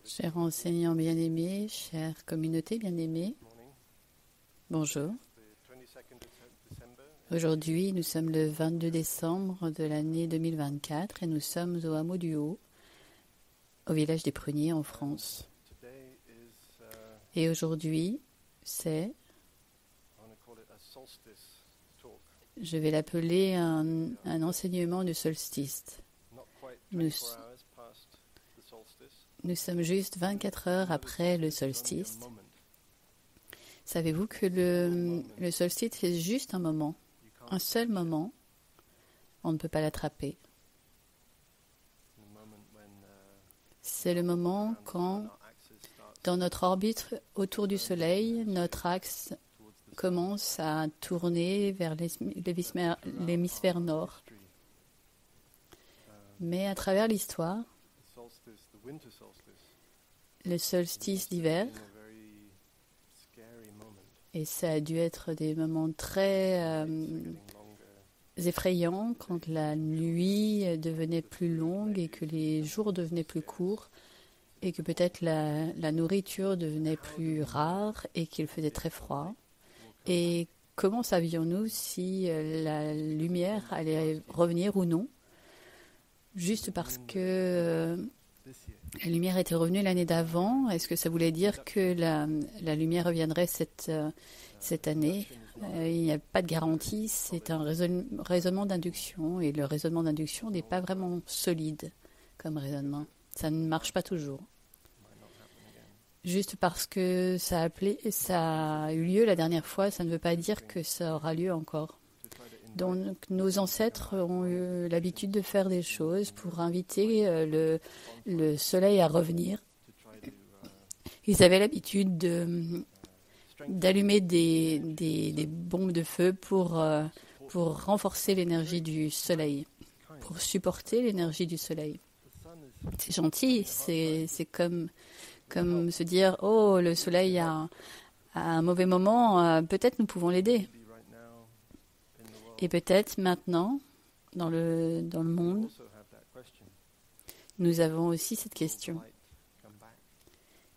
Chers enseignants bien-aimés, chère communauté bien-aimée, bonjour. Aujourd'hui, nous sommes le 22 décembre de l'année 2024 et nous sommes au hameau du Haut, au village des Pruniers en France. Et aujourd'hui, je vais l'appeler un enseignement du solstice. Nous sommes juste 24 heures après le solstice. Savez-vous que le solstice, c'est juste un moment, un seul moment. On ne peut pas l'attraper. C'est le moment quand, dans notre orbite autour du Soleil, notre axe commence à tourner vers l'hémisphère nord. Mais à travers l'histoire, le solstice d'hiver, et ça a dû être des moments très effrayants quand la nuit devenait plus longue et que les jours devenaient plus courts et que peut-être la nourriture devenait plus rare et qu'il faisait très froid. Et comment savions-nous si la lumière allait revenir ou non? Juste parce que la lumière était revenue l'année d'avant, est-ce que ça voulait dire que la lumière reviendrait cette année? Il n'y a pas de garantie, c'est un raisonnement d'induction et le raisonnement d'induction n'est pas vraiment solide comme raisonnement. Ça ne marche pas toujours. Juste parce que ça a eu lieu la dernière fois, ça ne veut pas dire que ça aura lieu encore. Donc nos ancêtres ont eu l'habitude de faire des choses pour inviter le soleil à revenir. Ils avaient l'habitude d'allumer des bombes de feu pour renforcer l'énergie du soleil, pour supporter l'énergie du soleil. C'est gentil, c'est comme se dire « Oh, le soleil a un mauvais moment, peut-être nous pouvons l'aider ». Et peut-être maintenant, dans le monde, nous avons aussi cette question.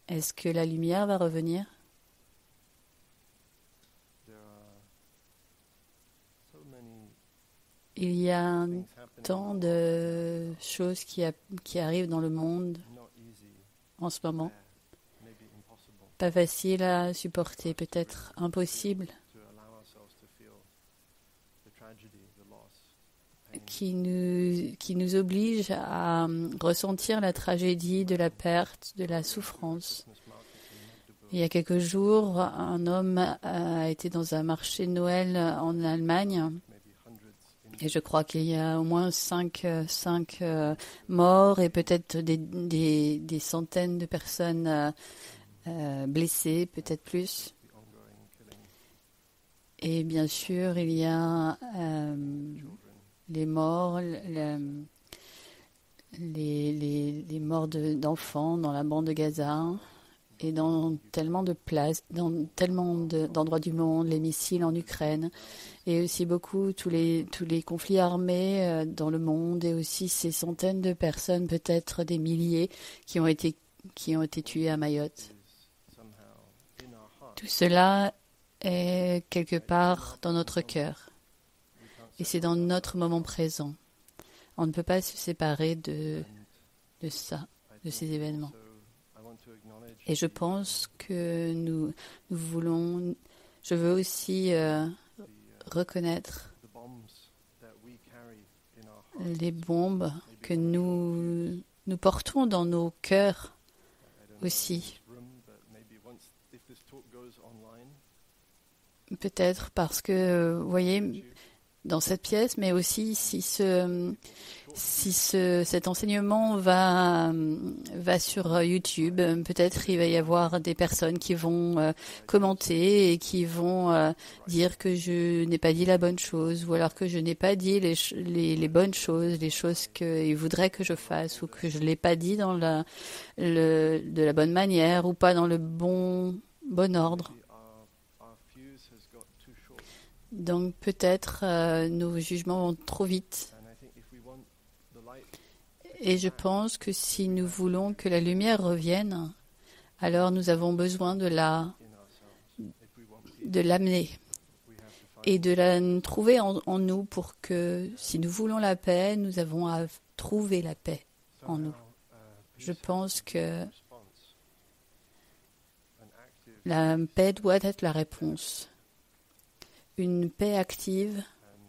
Est-ce que la lumière va revenir? Il y a tant de choses qui arrivent dans le monde en ce moment. Pas facile à supporter, peut-être impossible. Qui nous oblige à ressentir la tragédie de la perte, de la souffrance. Il y a quelques jours, un homme a été dans un marché de Noël en Allemagne et je crois qu'il y a au moins 5 morts et peut-être des centaines de personnes blessées, peut-être plus. Et bien sûr, il y a les morts, les morts d'enfants dans la bande de Gaza et dans tellement de places, dans tellement d'endroits du monde, les missiles en Ukraine et aussi beaucoup tous les conflits armés dans le monde et aussi ces centaines de personnes, peut-être des milliers, qui ont été tuées à Mayotte. Tout cela est quelque part dans notre cœur. Et c'est dans notre moment présent. On ne peut pas se séparer de ça, de ces événements. Et je pense que je veux aussi reconnaître les bombes que nous portons dans nos cœurs aussi. Peut-être parce que, vous voyez, dans cette pièce, mais aussi si cet enseignement va sur YouTube, peut-être il va y avoir des personnes qui vont commenter et qui vont dire que je n'ai pas dit la bonne chose, ou alors que je n'ai pas dit les bonnes choses, les choses qu'ils voudraient que je fasse, ou que je ne l'ai pas dit dans de la bonne manière, ou pas dans le bon ordre. Donc peut-être nos jugements vont trop vite. Et je pense que si nous voulons que la lumière revienne, alors nous avons besoin de l'amener et de la trouver en nous pour que si nous voulons la paix, nous avons à trouver la paix en nous. Je pense que la paix doit être la réponse. Une paix active,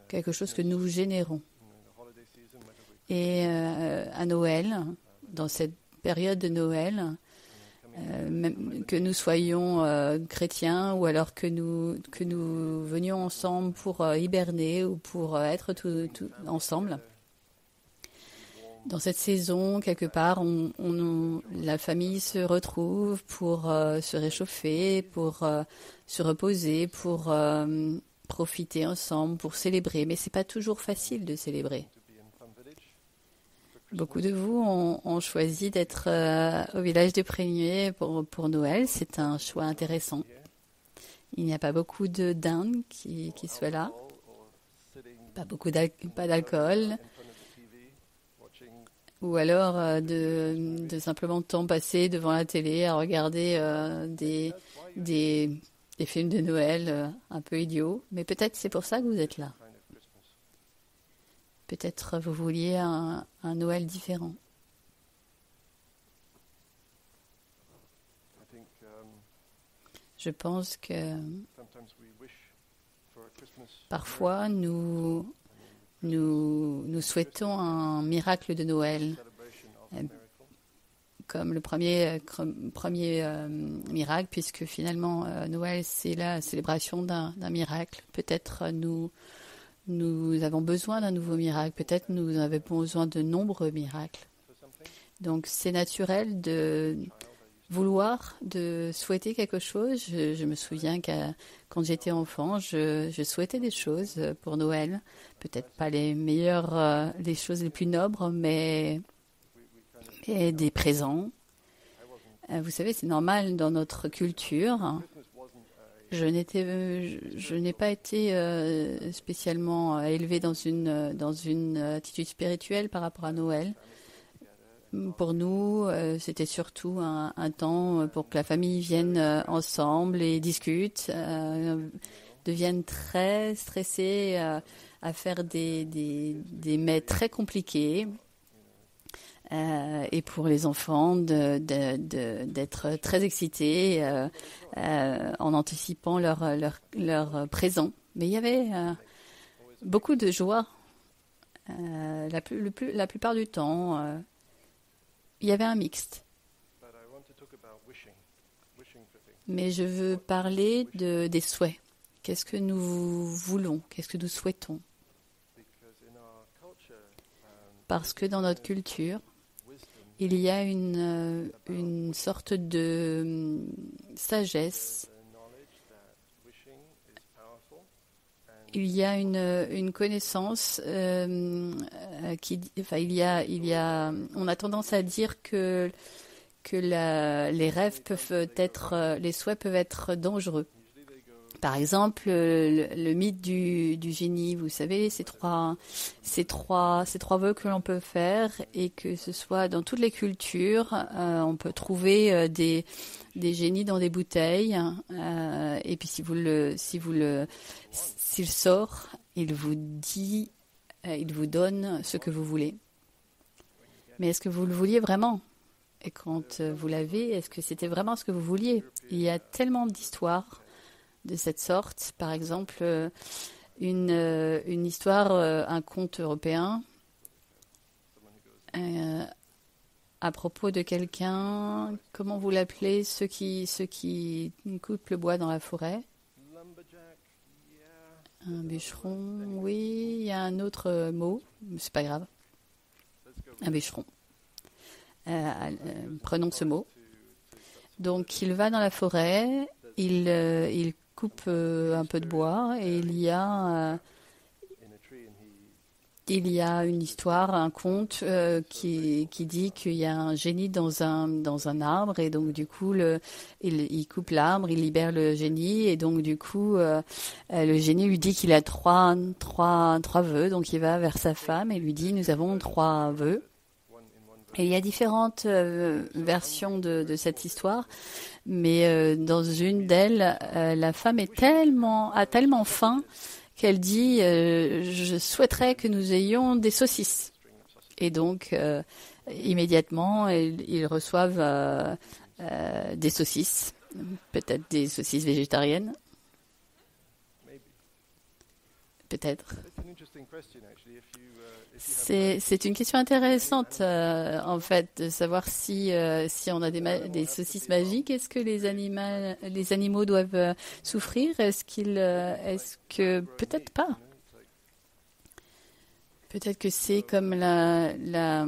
quelque chose que nous générons. Et à Noël, dans cette période de Noël, même que nous soyons chrétiens ou alors que nous venions ensemble pour hiberner ou pour être tout ensemble, dans cette saison, quelque part, la famille se retrouve pour se réchauffer, pour se reposer, pour profiter ensemble, pour célébrer. Mais ce n'est pas toujours facile de célébrer. Beaucoup de vous ont choisi d'être au village des Pruniers pour Noël. C'est un choix intéressant. Il n'y a pas beaucoup d'Indes qui soient là. Pas d'alcool. Ou alors de simplement temps passé devant la télé à regarder des films de Noël un peu idiots. Mais peut-être c'est pour ça que vous êtes là. Peut-être vous vouliez un Noël différent. Je pense que parfois nous souhaitons un miracle de Noël, comme le premier miracle, puisque finalement Noël c'est la célébration d'un miracle. Peut-être nous avons besoin d'un nouveau miracle. Peut-être nous avons besoin de nombreux miracles. Donc c'est naturel de vouloir, de souhaiter quelque chose. Je me souviens que quand j'étais enfant, je souhaitais des choses pour Noël. Peut-être pas les meilleures, les choses les plus nobles, mais des présents. Vous savez, c'est normal dans notre culture. Je n'ai pas été spécialement élevée dans une attitude spirituelle par rapport à Noël. Pour nous, c'était surtout un temps pour que la famille vienne ensemble et discute, devienne très stressée à faire des mets très compliqués. Et pour les enfants d'être très excités en anticipant leur présent. Mais il y avait beaucoup de joie. La plupart du temps, il y avait un mixte. Mais je veux parler des souhaits. Qu'est-ce que nous voulons? Qu'est-ce que nous souhaitons? Parce que dans notre culture, il y a une sorte de sagesse. Il y a une connaissance on a tendance à dire que les rêves peuvent être, les souhaits peuvent être dangereux. Par exemple, le mythe du génie, vous savez, ces trois vœux que l'on peut faire et que ce soit dans toutes les cultures, on peut trouver des génies dans des bouteilles et puis s'il sort, il vous dit, il vous donne ce que vous voulez. Mais est-ce que vous le vouliez vraiment? Et quand vous l'avez, est-ce que c'était vraiment ce que vous vouliez? Il y a tellement d'histoires de cette sorte. Par exemple, une histoire, un conte européen à propos de quelqu'un, comment vous l'appelez, ceux qui coupent le bois dans la forêt. Un bûcheron, oui, il y a un autre mot, c'est pas grave. Un bûcheron. Prenons ce mot. Donc, il va dans la forêt, il coupe un peu de bois et il y a une histoire, un conte qui dit qu'il y a un génie dans un arbre et donc du coup il coupe l'arbre, il libère le génie et donc du coup le génie lui dit qu'il a trois vœux, donc il va vers sa femme et lui dit nous avons 3 vœux. Et il y a différentes versions de cette histoire, mais dans une d'elles, la femme a tellement faim qu'elle dit je souhaiterais que nous ayons des saucisses. Et donc, immédiatement, ils reçoivent des saucisses, peut-être des saucisses végétariennes, peut-être. C'est une question intéressante, en fait, de savoir si on a des saucisses magiques, est-ce que les animaux doivent souffrir? Est-ce que peut-être pas? Peut-être que c'est comme la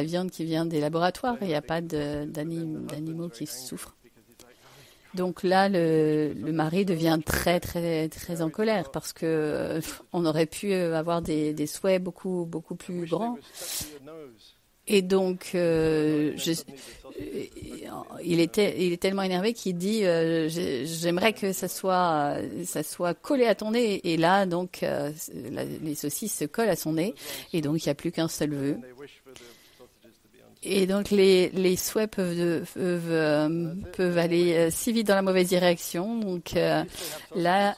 viande qui vient des laboratoires. Il n'y a pas d'animaux qui souffrent. Donc là, le mari devient très, très, très en colère parce que on aurait pu avoir des souhaits beaucoup, beaucoup plus grands. Et donc, il est tellement énervé qu'il dit j'aimerais que ça soit collé à ton nez. Et là, donc, les saucisses se collent à son nez. Et donc, il n'y a plus qu'un seul vœu. Et donc, les souhaits peuvent aller si vite dans la mauvaise direction. Donc, là,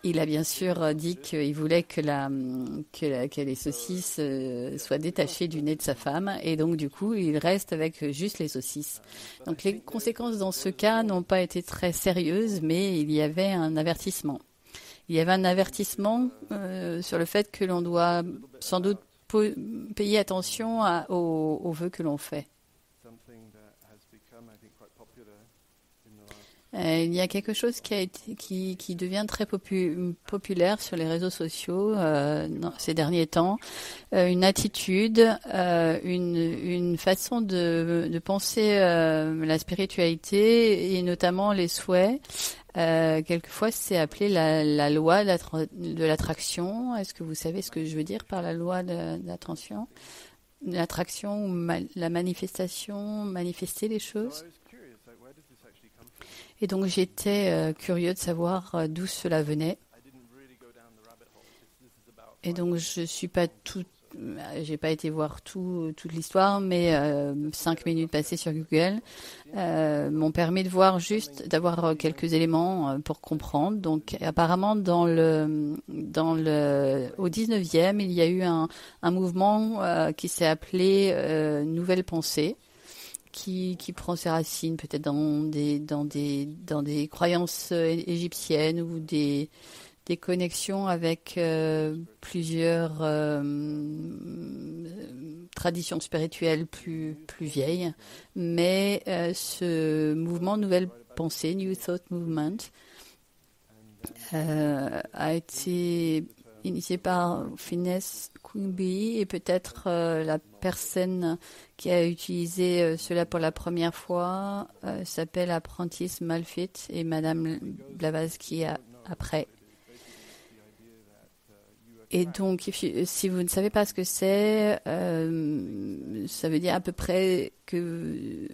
il a bien sûr dit qu'il voulait que les saucisses soient détachées du nez de sa femme. Et donc, du coup, il reste avec juste les saucisses. Donc, les conséquences dans ce cas n'ont pas été très sérieuses, mais il y avait un avertissement. Il y avait un avertissement sur le fait que l'on doit sans doute payer attention aux vœux que l'on fait. Il y a quelque chose qui devient très populaire sur les réseaux sociaux ces derniers temps, une attitude, une façon de penser la spiritualité et notamment les souhaits. Quelquefois, c'est appelé la loi de l'attraction. Est-ce que vous savez ce que je veux dire par la loi de l'attraction ou la manifestation, manifester les choses? Et donc, j'étais curieux de savoir d'où cela venait. Et donc, j'ai pas été voir toute l'histoire, mais 5 minutes passées sur Google m'ont permis de voir d'avoir quelques éléments pour comprendre. Donc, apparemment, au 19e, il y a eu un mouvement qui s'est appelé Nouvelle Pensée, qui prend ses racines peut-être dans des croyances égyptiennes ou des connexions avec plusieurs traditions spirituelles plus vieilles. Mais ce mouvement Nouvelle Pensée, New Thought Movement, a été initié par Phineas Quimby et peut-être la personne qui a utilisé cela pour la première fois s'appelle Apprentice Malfit et Madame Blavatsky après. Et donc, si vous ne savez pas ce que c'est, ça veut dire à peu près que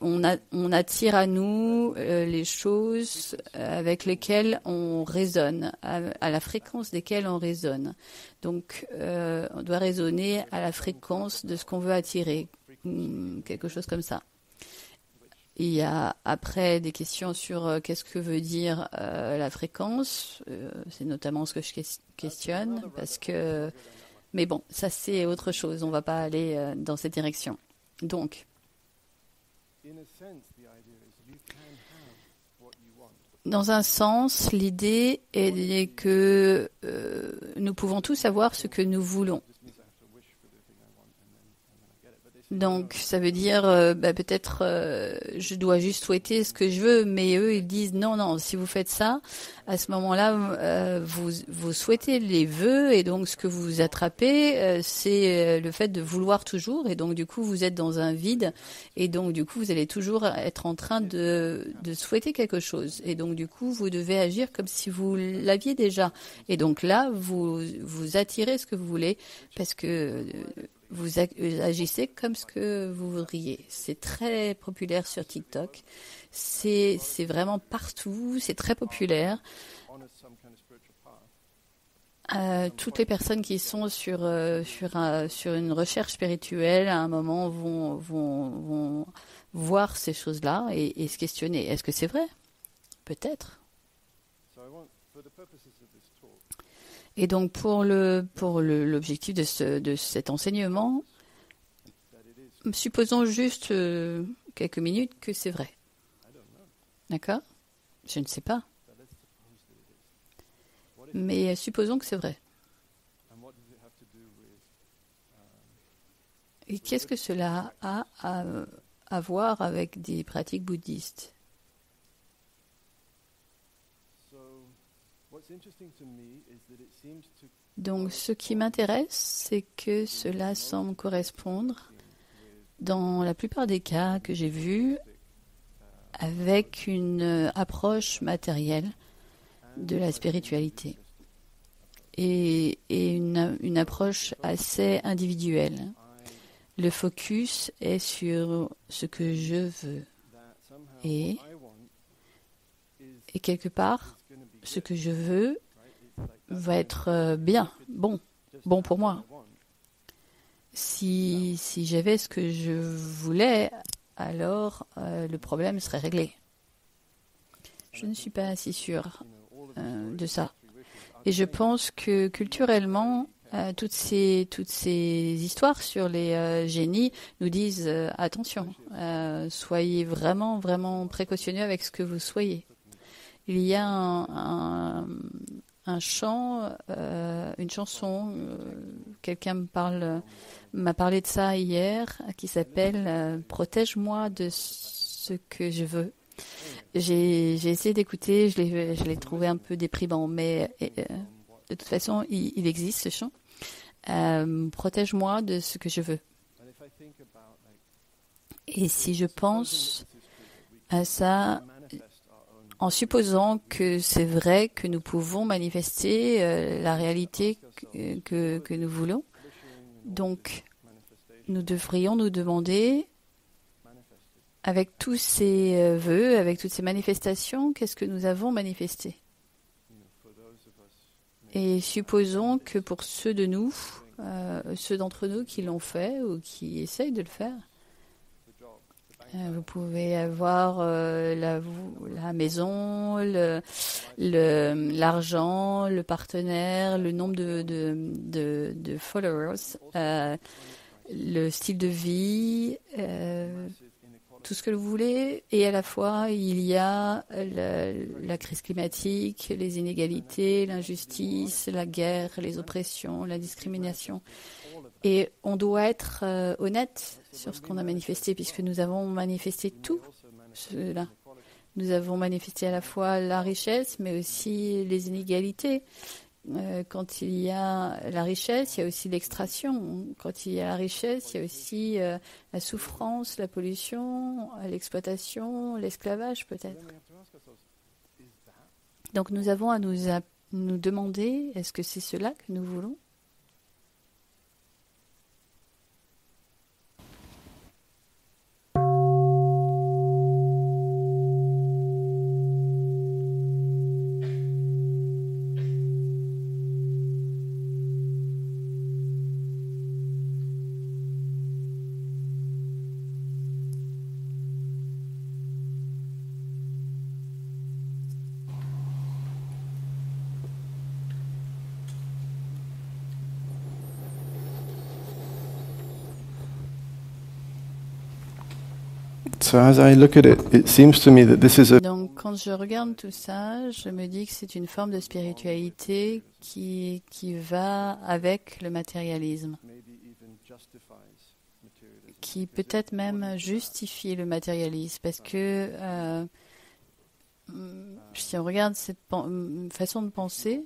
on attire à nous les choses avec lesquelles on résonne, à la fréquence desquelles on résonne. Donc, on doit raisonner à la fréquence de ce qu'on veut attirer, quelque chose comme ça. Il y a après des questions sur qu'est-ce que veut dire la fréquence. C'est notamment ce que je questionne mais bon, ça c'est autre chose. On ne va pas aller dans cette direction. Donc, dans un sens, l'idée est que nous pouvons tous avoir ce que nous voulons. Donc, ça veut dire, peut-être, je dois juste souhaiter ce que je veux, mais eux, ils disent non, si vous faites ça, à ce moment-là, vous souhaitez les vœux, et donc ce que vous attrapez, c'est le fait de vouloir toujours, et donc du coup, vous êtes dans un vide, et donc du coup, vous allez toujours être en train de souhaiter quelque chose, et donc du coup, vous devez agir comme si vous l'aviez déjà, et donc là, vous attirez ce que vous voulez, parce que vous agissez comme ce que vous voudriez. C'est très populaire sur TikTok. C'est vraiment partout. C'est très populaire. toutes les personnes qui sont sur une recherche spirituelle, à un moment, vont voir ces choses-là et se questionner. Est-ce que c'est vrai? Peut-être. Et donc, pour l'objectif de cet enseignement, supposons juste quelques minutes que c'est vrai. D'accord? Je ne sais pas. Mais supposons que c'est vrai. Et qu'est-ce que cela a à voir avec des pratiques bouddhistes? Donc, ce qui m'intéresse, c'est que cela semble correspondre, dans la plupart des cas que j'ai vus, avec une approche matérielle de la spiritualité et une approche assez individuelle. Le focus est sur ce que je veux et quelque part, ce que je veux va être bien, bon pour moi. Si j'avais ce que je voulais, alors le problème serait réglé. Je ne suis pas si sûre de ça. Et je pense que culturellement, toutes ces histoires sur les génies nous disent attention, soyez vraiment, vraiment précautionneux avec ce que vous soyez. Il y a un chant, une chanson, quelqu'un m'a parlé de ça hier, qui s'appelle Protège-moi de ce que je veux. J'ai essayé d'écouter, je l'ai trouvé un peu déprimant, mais de toute façon, il existe ce chant. Protège-moi de ce que je veux. Et si je pense à ça, en supposant que c'est vrai que nous pouvons manifester la réalité que nous voulons, donc nous devrions nous demander, avec tous ces vœux, avec toutes ces manifestations, qu'est-ce que nous avons manifesté? Et supposons que pour ceux d'entre nous qui l'ont fait ou qui essayent de le faire, vous pouvez avoir la maison, l'argent, le partenaire, le nombre de followers, le style de vie, tout ce que vous voulez. Et à la fois, il y a la crise climatique, les inégalités, l'injustice, la guerre, les oppressions, la discrimination. Et on doit être honnête sur ce qu'on a manifesté, puisque nous avons manifesté tout cela. Nous avons manifesté à la fois la richesse, mais aussi les inégalités. Quand il y a la richesse, il y a aussi l'extraction. Quand il y a la richesse, il y a aussi la souffrance, la pollution, l'exploitation, l'esclavage peut-être. Donc nous avons à nous demander, est-ce que c'est cela que nous voulons? So as I look at it, it seems to me that this is Donc, quand je regarde tout ça, je me dis que c'est une forme de spiritualité qui va avec le matérialisme, qui peut-être même justifie le matérialisme, parce que si on regarde cette façon de penser,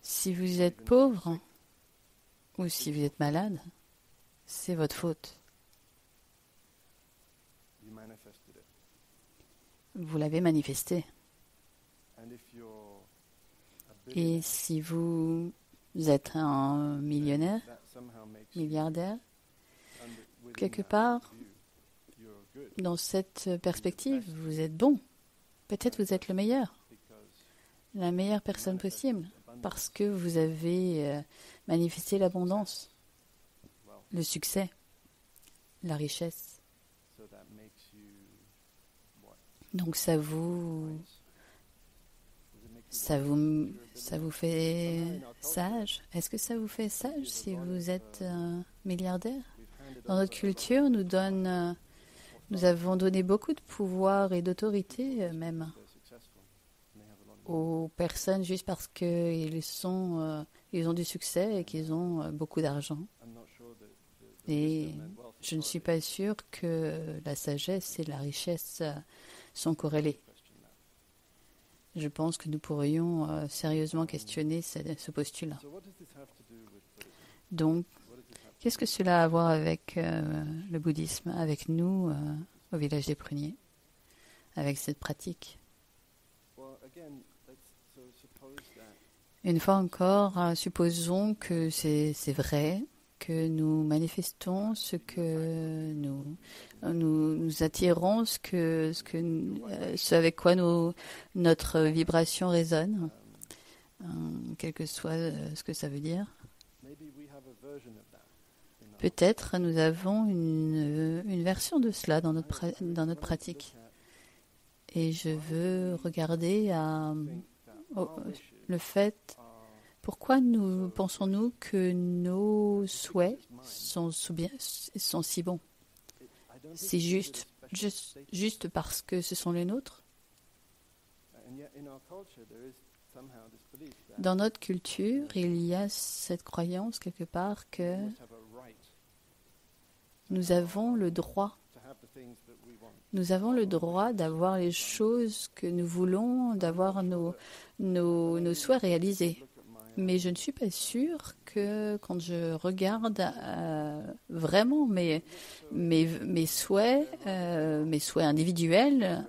si vous êtes pauvre ou si vous êtes malade, c'est votre faute. Vous l'avez manifesté. Et si vous êtes un millionnaire, milliardaire, quelque part, dans cette perspective, vous êtes bon. Peut-être vous êtes le meilleur, la meilleure personne possible, parce que vous avez manifesté l'abondance, le succès, la richesse. Donc ça vous fait sage? Est-ce que ça vous fait sage si vous êtes milliardaire? Dans notre culture, nous avons donné beaucoup de pouvoir et d'autorité même aux personnes juste parce qu'ils ont du succès et qu'ils ont beaucoup d'argent. Et je ne suis pas sûre que la sagesse et la richesse sont corrélées. Je pense que nous pourrions sérieusement questionner ce postulat. Donc, qu'est-ce que cela a à voir avec le bouddhisme, avec nous au village des pruniers, avec cette pratique? Une fois encore, supposons que c'est vrai, que nous manifestons ce que nous attirons, ce avec quoi notre vibration résonne, quel que soit ce que ça veut dire. Peut-être nous avons une version de cela dans notre pratique. Et je veux regarder le fait, pourquoi pensons-nous que nos souhaits sont si bons? C'est juste parce que ce sont les nôtres? Dans notre culture, il y a cette croyance quelque part que nous avons le droit d'avoir les choses que nous voulons, d'avoir nos souhaits réalisés. Mais je ne suis pas sûre que quand je regarde vraiment mes souhaits individuels,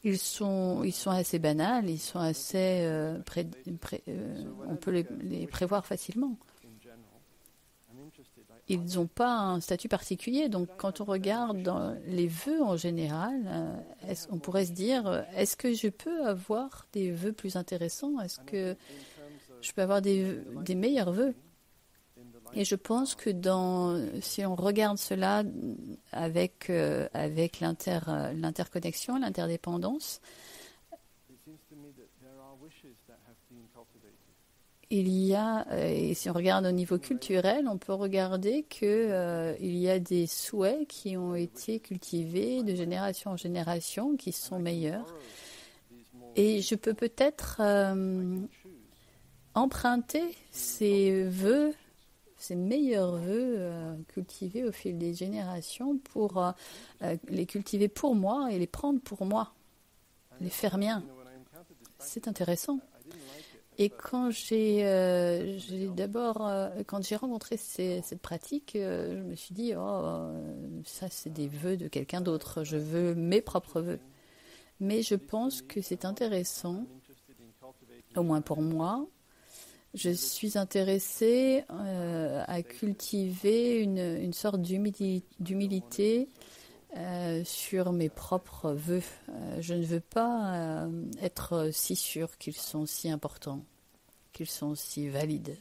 ils sont assez banals, ils sont assez on peut les prévoir facilement. Ils n'ont pas un statut particulier. Donc, quand on regarde dans les vœux en général, on pourrait se dire, est-ce que je peux avoir des vœux plus intéressants? Est-ce que je peux avoir des meilleurs vœux? Et je pense que si on regarde cela avec l'interconnexion, l'interdépendance, et si on regarde au niveau culturel, on peut regarder qu'il y a des souhaits qui ont été cultivés de génération en génération, qui sont meilleurs. Et je peux peut-être emprunter ces meilleurs vœux cultivés au fil des générations pour les cultiver pour moi et les prendre pour moi, les faire miens. C'est intéressant. Et quand j'ai rencontré cette pratique, je me suis dit, ça c'est des vœux de quelqu'un d'autre, je veux mes propres vœux. Mais je pense que c'est intéressant, au moins pour moi. Je suis intéressée à cultiver une sorte d'humilité sur mes propres vœux. Je ne veux pas être si sûre qu'ils sont si importants, qu'ils sont si valides.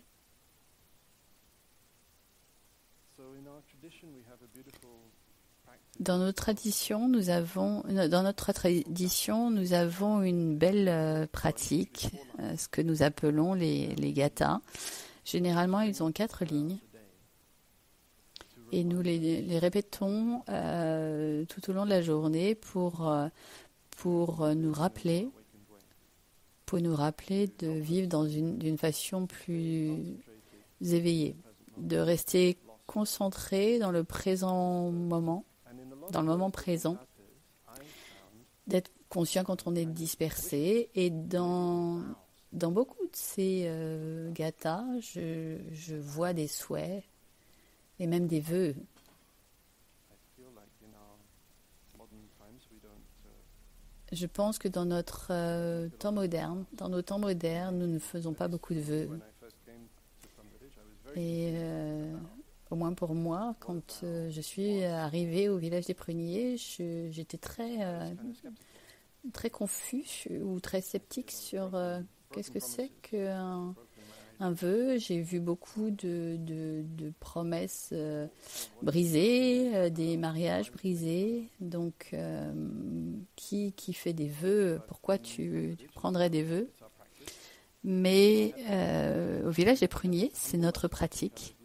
Dans notre tradition, nous avons une belle pratique, ce que nous appelons les gathas. Généralement, ils ont 4 lignes. Et nous les répétons tout au long de la journée pour nous rappeler de vivre d'une façon plus éveillée, de rester concentré dans le présent moment, dans le moment présent, d'être conscient quand on est dispersé. Et dans beaucoup de ces gathas, je vois des souhaits et même des vœux. Je pense que dans notre temps moderne, nos temps modernes, nous ne faisons pas beaucoup de vœux. Et au moins pour moi, quand je suis arrivée au village des pruniers, j'étais très confus ou très sceptique sur Qu'est-ce que c'est qu'un un vœu? J'ai vu beaucoup de promesses brisées, des mariages brisés. Donc, qui fait des vœux? Pourquoi tu prendrais des vœux? Mais au village des pruniers, c'est notre pratique.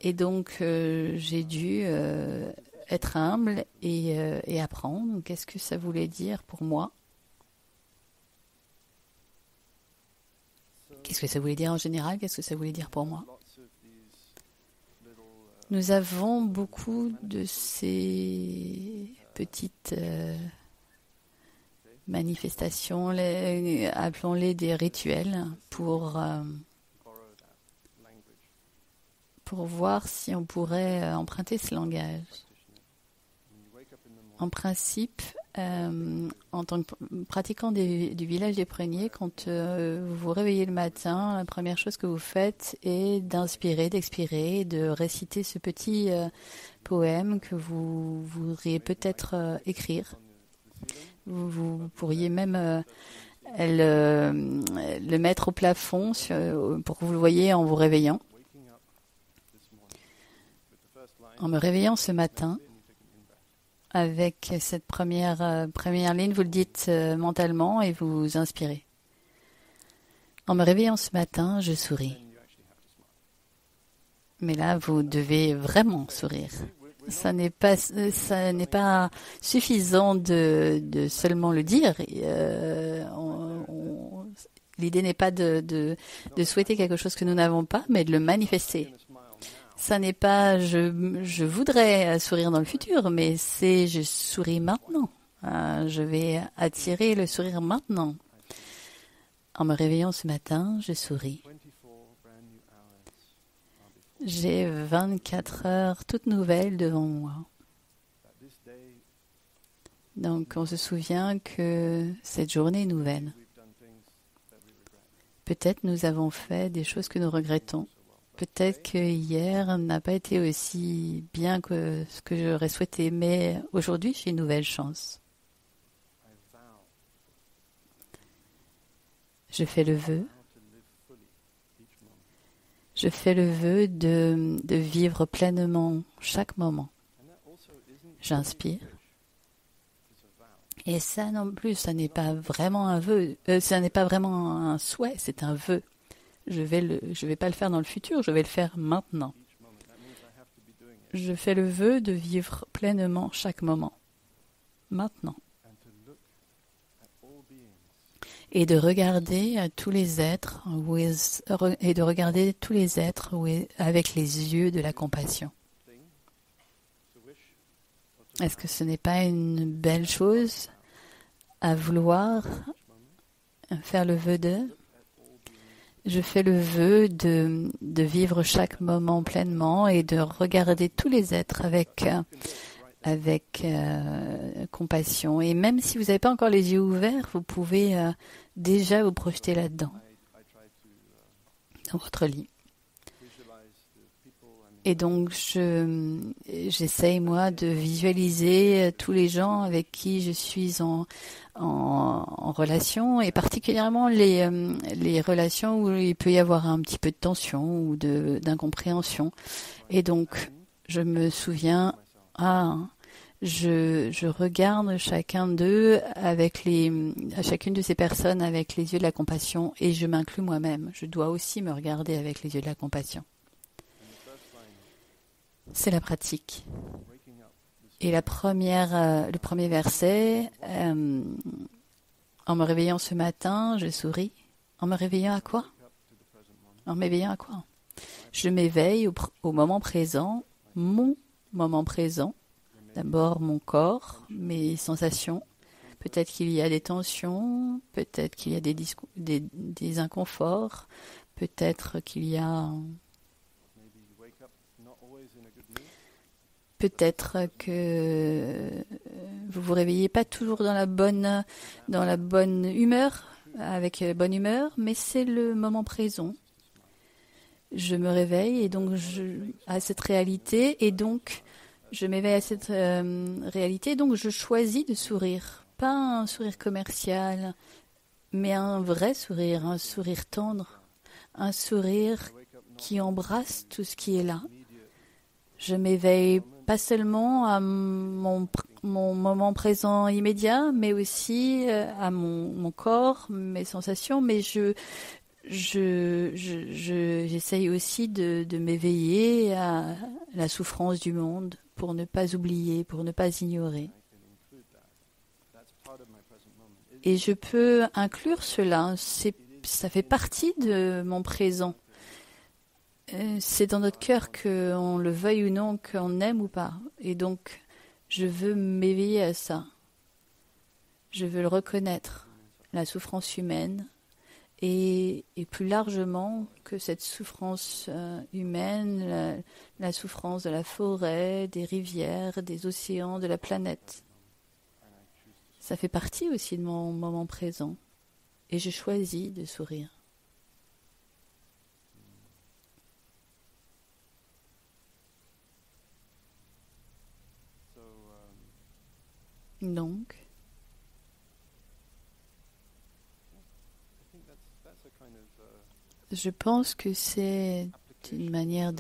Et donc, j'ai dû être humble et apprendre. Qu'est-ce que ça voulait dire pour moi? Qu'est-ce que ça voulait dire en général? Qu'est-ce que ça voulait dire pour moi? Nous avons beaucoup de ces petites manifestations, appelons-les des rituels, pour voir si on pourrait emprunter ce langage. En principe, en tant que pratiquant du village des pruniers, quand vous vous réveillez le matin, la première chose que vous faites est d'inspirer, d'expirer, de réciter ce petit poème que vous voudriez peut-être écrire. Vous pourriez même le mettre au plafond pour que vous le voyez en vous réveillant. En me réveillant ce matin, avec cette première ligne, vous le dites mentalement et vous inspirez. En me réveillant ce matin, je souris. Mais là, vous devez vraiment sourire. Ça n'est pas suffisant de seulement le dire. L'idée n'est pas de souhaiter quelque chose que nous n'avons pas, mais de le manifester. Ça n'est pas je voudrais sourire dans le futur, mais c'est je souris maintenant. Je vais attirer le sourire maintenant. En me réveillant ce matin, je souris. J'ai 24 heures toutes nouvelles devant moi. Donc on se souvient que cette journée est nouvelle. Peut-être nous avons fait des choses que nous regrettons. Peut-être que hier n'a pas été aussi bien que ce que j'aurais souhaité, mais aujourd'hui, j'ai une nouvelle chance. Je fais le vœu. Je fais le vœu de vivre pleinement chaque moment. J'inspire. Et ça non plus, ça n'est pas vraiment un vœu, ça n'est pas vraiment un souhait, c'est un vœu. Je vais pas le faire dans le futur, je vais le faire maintenant. Je fais le vœu de vivre pleinement chaque moment, maintenant. Et de regarder tous les êtres, avec les yeux de la compassion. Est-ce que ce n'est pas une belle chose à vouloir faire le vœu de? Je fais le vœu de vivre chaque moment pleinement et de regarder tous les êtres avec compassion. Et même si vous n'avez pas encore les yeux ouverts, vous pouvez déjà vous projeter là-dedans, dans votre lit. Et donc, j'essaye, moi, de visualiser tous les gens avec qui je suis en relation, et particulièrement les relations où il peut y avoir un petit peu de tension ou d'incompréhension. Et donc, je me souviens, je regarde chacun d'eux chacune de ces personnes avec les yeux de la compassion, et je m'inclus moi-même. Je dois aussi me regarder avec les yeux de la compassion. C'est la pratique. Et le premier verset, en me réveillant ce matin, je souris. En me réveillant à quoi? En m'éveillant à quoi? Je m'éveille au moment présent, mon moment présent. D'abord mon corps, mes sensations. Peut-être qu'il y a des tensions, peut-être qu'il y a des inconforts, peut-être qu'il y a... Peut-être que vous vous réveillez pas toujours dans la bonne humeur, avec bonne humeur, mais c'est le moment présent. Je me réveille et donc à cette réalité, et donc je m'éveille à cette réalité, donc je choisis de sourire. Pas un sourire commercial, mais un vrai sourire, un sourire tendre, un sourire qui embrasse tout ce qui est là. Je m'éveille pas seulement à mon moment présent immédiat, mais aussi à mon corps, mes sensations, mais j'essaye aussi de m'éveiller à la souffrance du monde pour ne pas oublier, pour ne pas ignorer. Et je peux inclure cela, ça fait partie de mon présent. C'est dans notre cœur, qu'on le veuille ou non, qu'on aime ou pas. Et donc, je veux m'éveiller à ça. Je veux le reconnaître, la souffrance humaine, et plus largement que cette souffrance humaine, la souffrance de la forêt, des rivières, des océans, de la planète. Ça fait partie aussi de mon moment présent. Et je choisis de sourire. Donc, je pense que c'est une manière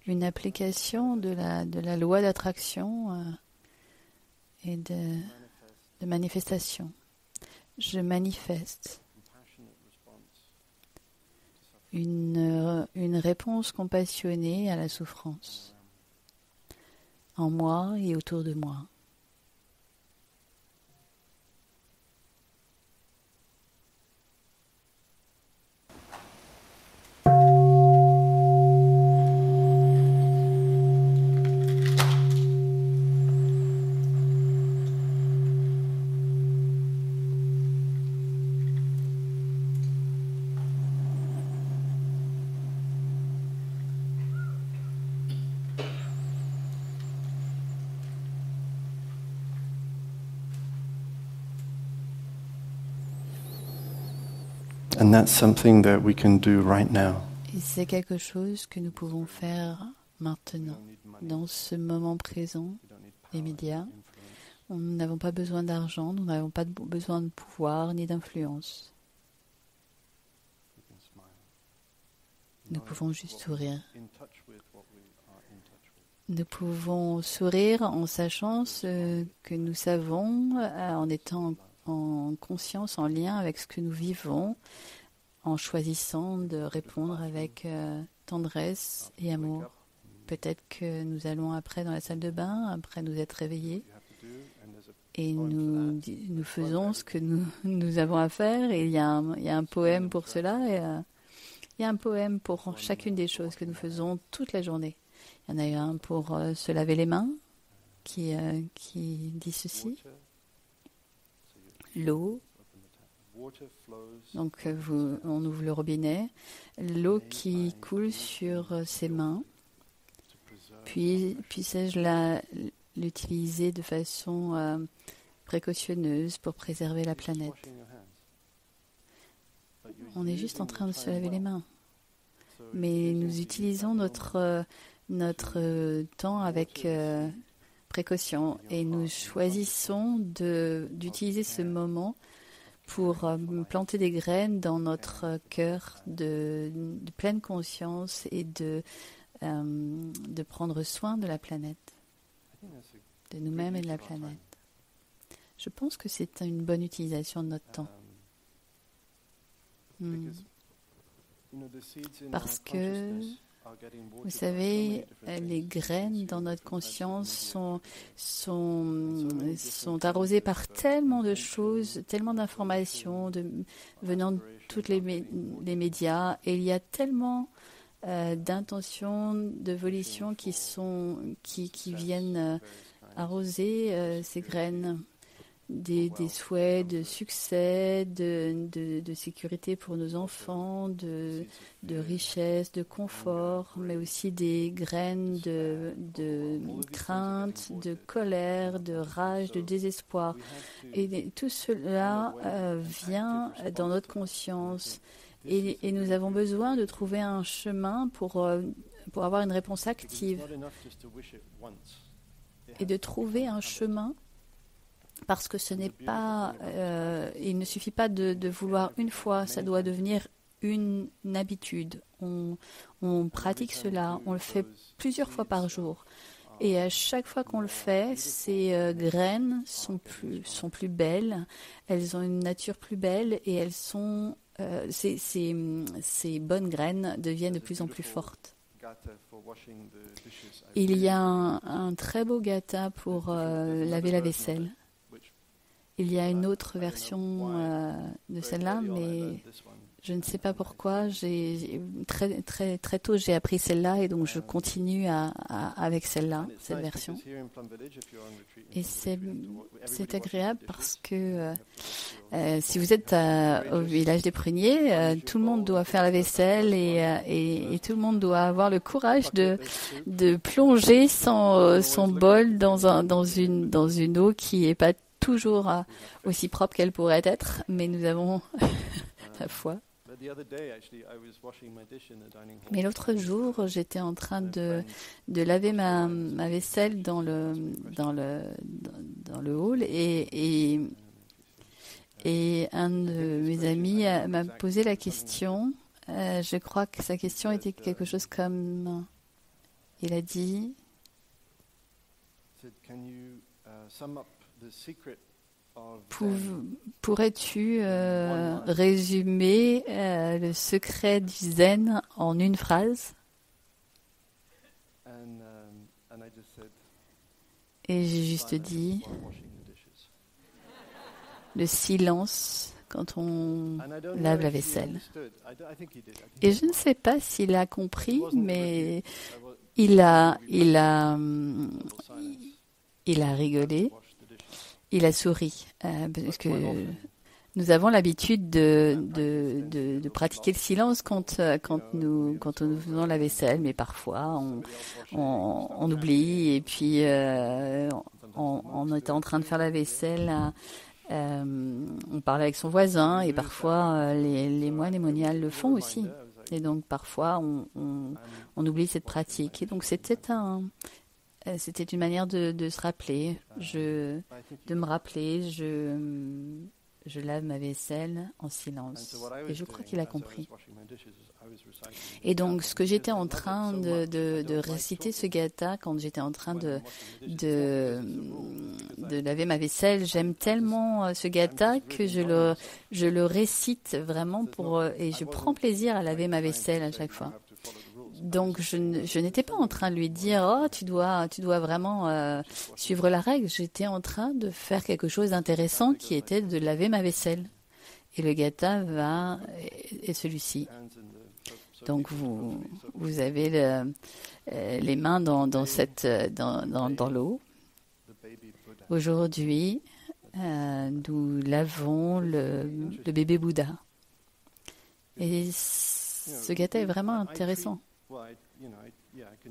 une application de la loi d'attraction et de manifestation. Je manifeste une réponse compassionnée à la souffrance en moi et autour de moi. And that's something that we can do right now. Et c'est quelque chose que nous pouvons faire maintenant, dans ce moment présent, immédiat. Nous n'avons pas besoin d'argent, nous n'avons pas besoin de pouvoir ni d'influence. Nous pouvons juste sourire. Nous pouvons sourire en sachant ce que nous savons, en étant en conscience, en lien avec ce que nous vivons, en choisissant de répondre avec tendresse et amour. Peut-être que nous allons après dans la salle de bain, après nous être réveillés, et nous faisons ce que nous avons à faire, et il y a un poème pour cela, et il y a un poème pour chacune des choses que nous faisons toute la journée. Il y en a un pour se laver les mains, qui dit ceci. L'eau, donc on ouvre le robinet, l'eau qui coule sur ses mains, puisse-je l'utiliser de façon précautionneuse pour préserver la planète. On est juste en train de se laver les mains, mais nous utilisons notre temps avec précaution, et nous choisissons d'utiliser ce moment pour planter des graines dans notre cœur de pleine conscience et de prendre soin de la planète, de nous-mêmes et de la planète. Je pense que c'est une bonne utilisation de notre temps. Parce que, vous savez, les graines dans notre conscience sont arrosées par tellement de choses, tellement d'informations venant de tous les médias, et il y a tellement d'intentions, de volitions qui viennent arroser ces graines. Des souhaits de succès, de sécurité pour nos enfants, de richesse, de confort, mais aussi des graines de crainte, de colère, de rage, de désespoir. Et tout cela vient dans notre conscience. Et nous avons besoin de trouver un chemin pour avoir une réponse active. Et de trouver un chemin Parce que ce n'est pas, il ne suffit pas de vouloir une fois, ça doit devenir une habitude. On pratique cela, on le fait plusieurs fois par jour. Et à chaque fois qu'on le fait, ces graines sont plus belles, elles ont une nature plus belle et elles sont, ces bonnes graines deviennent de plus en plus fortes. Il y a un très beau gâta pour laver la vaisselle. Il y a une autre version de celle-là, mais je ne sais pas pourquoi. Très tôt, j'ai appris celle-là et donc je continue avec celle-là, cette version. Et c'est agréable parce que si vous êtes au village des Pruniers, tout le monde doit faire la vaisselle et tout le monde doit avoir le courage de plonger son bol dans une eau qui n'est pas toujours aussi propre qu'elle pourrait être, mais nous avons la foi. Mais l'autre jour, j'étais en train de laver ma vaisselle dans le hall et un de mes amis m'a posé la question. Je crois que sa question était quelque chose comme, il a dit, pourrais-tu résumer le secret du zen en une phrase? Et j'ai juste dit le silence quand on lave la vaisselle. Et je ne sais pas s'il a compris, mais il a rigolé. Il a souri, parce que nous avons l'habitude de pratiquer le silence quand nous faisons la vaisselle, mais parfois on oublie et puis on était en train de faire la vaisselle, on parlait avec son voisin et parfois les moines et moniales le font aussi. Et donc parfois on oublie cette pratique. Et donc c'était une manière de se rappeler, de me rappeler, je lave ma vaisselle en silence. Et je crois qu'il a compris. Et donc, ce que j'étais en train de réciter ce gâta, quand j'étais en train de laver ma vaisselle, j'aime tellement ce gâta que je le récite vraiment et je prends plaisir à laver ma vaisselle à chaque fois. Donc, je n'étais pas en train de lui dire « Oh, tu dois vraiment suivre la règle ». J'étais en train de faire quelque chose d'intéressant qui était de laver ma vaisselle. Et le gâta est celui-ci. Donc, vous avez les mains dans l'eau. Aujourd'hui, nous lavons le bébé Bouddha. Et ce gâta est vraiment intéressant.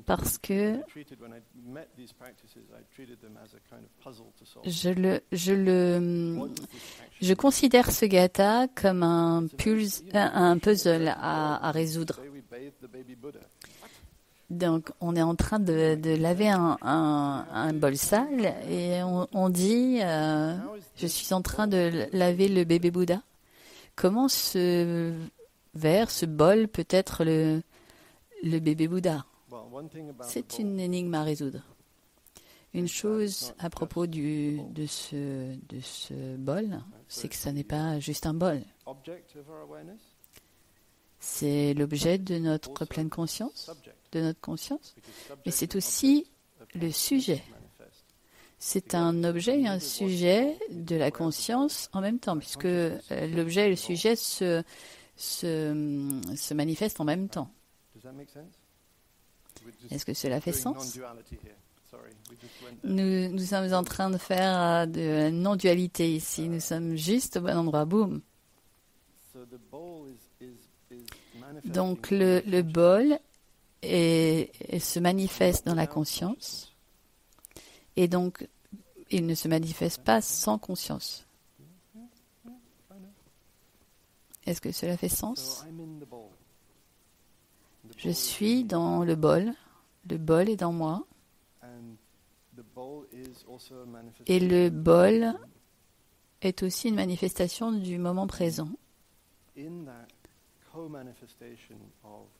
Parce que je considère ce gâta comme un puzzle à résoudre. Donc, on est en train de laver un bol sale et on dit je suis en train de laver le bébé Bouddha. Comment ce verre, ce bol peut être le bébé Bouddha? C'est une énigme à résoudre. Une chose à propos de ce bol, c'est que ça n'est pas juste un bol. C'est l'objet de notre pleine conscience, mais c'est aussi le sujet. C'est un objet et un sujet de la conscience en même temps, puisque l'objet et le sujet se manifestent en même temps. Est-ce que cela fait sens? Nous sommes en train de faire de la non-dualité ici. Nous sommes juste au bon endroit. Boum. Donc le bol se manifeste dans la conscience. Et donc, il ne se manifeste pas sans conscience. Est-ce que cela fait sens? Je suis dans le bol est dans moi, et le bol est aussi une manifestation du moment présent.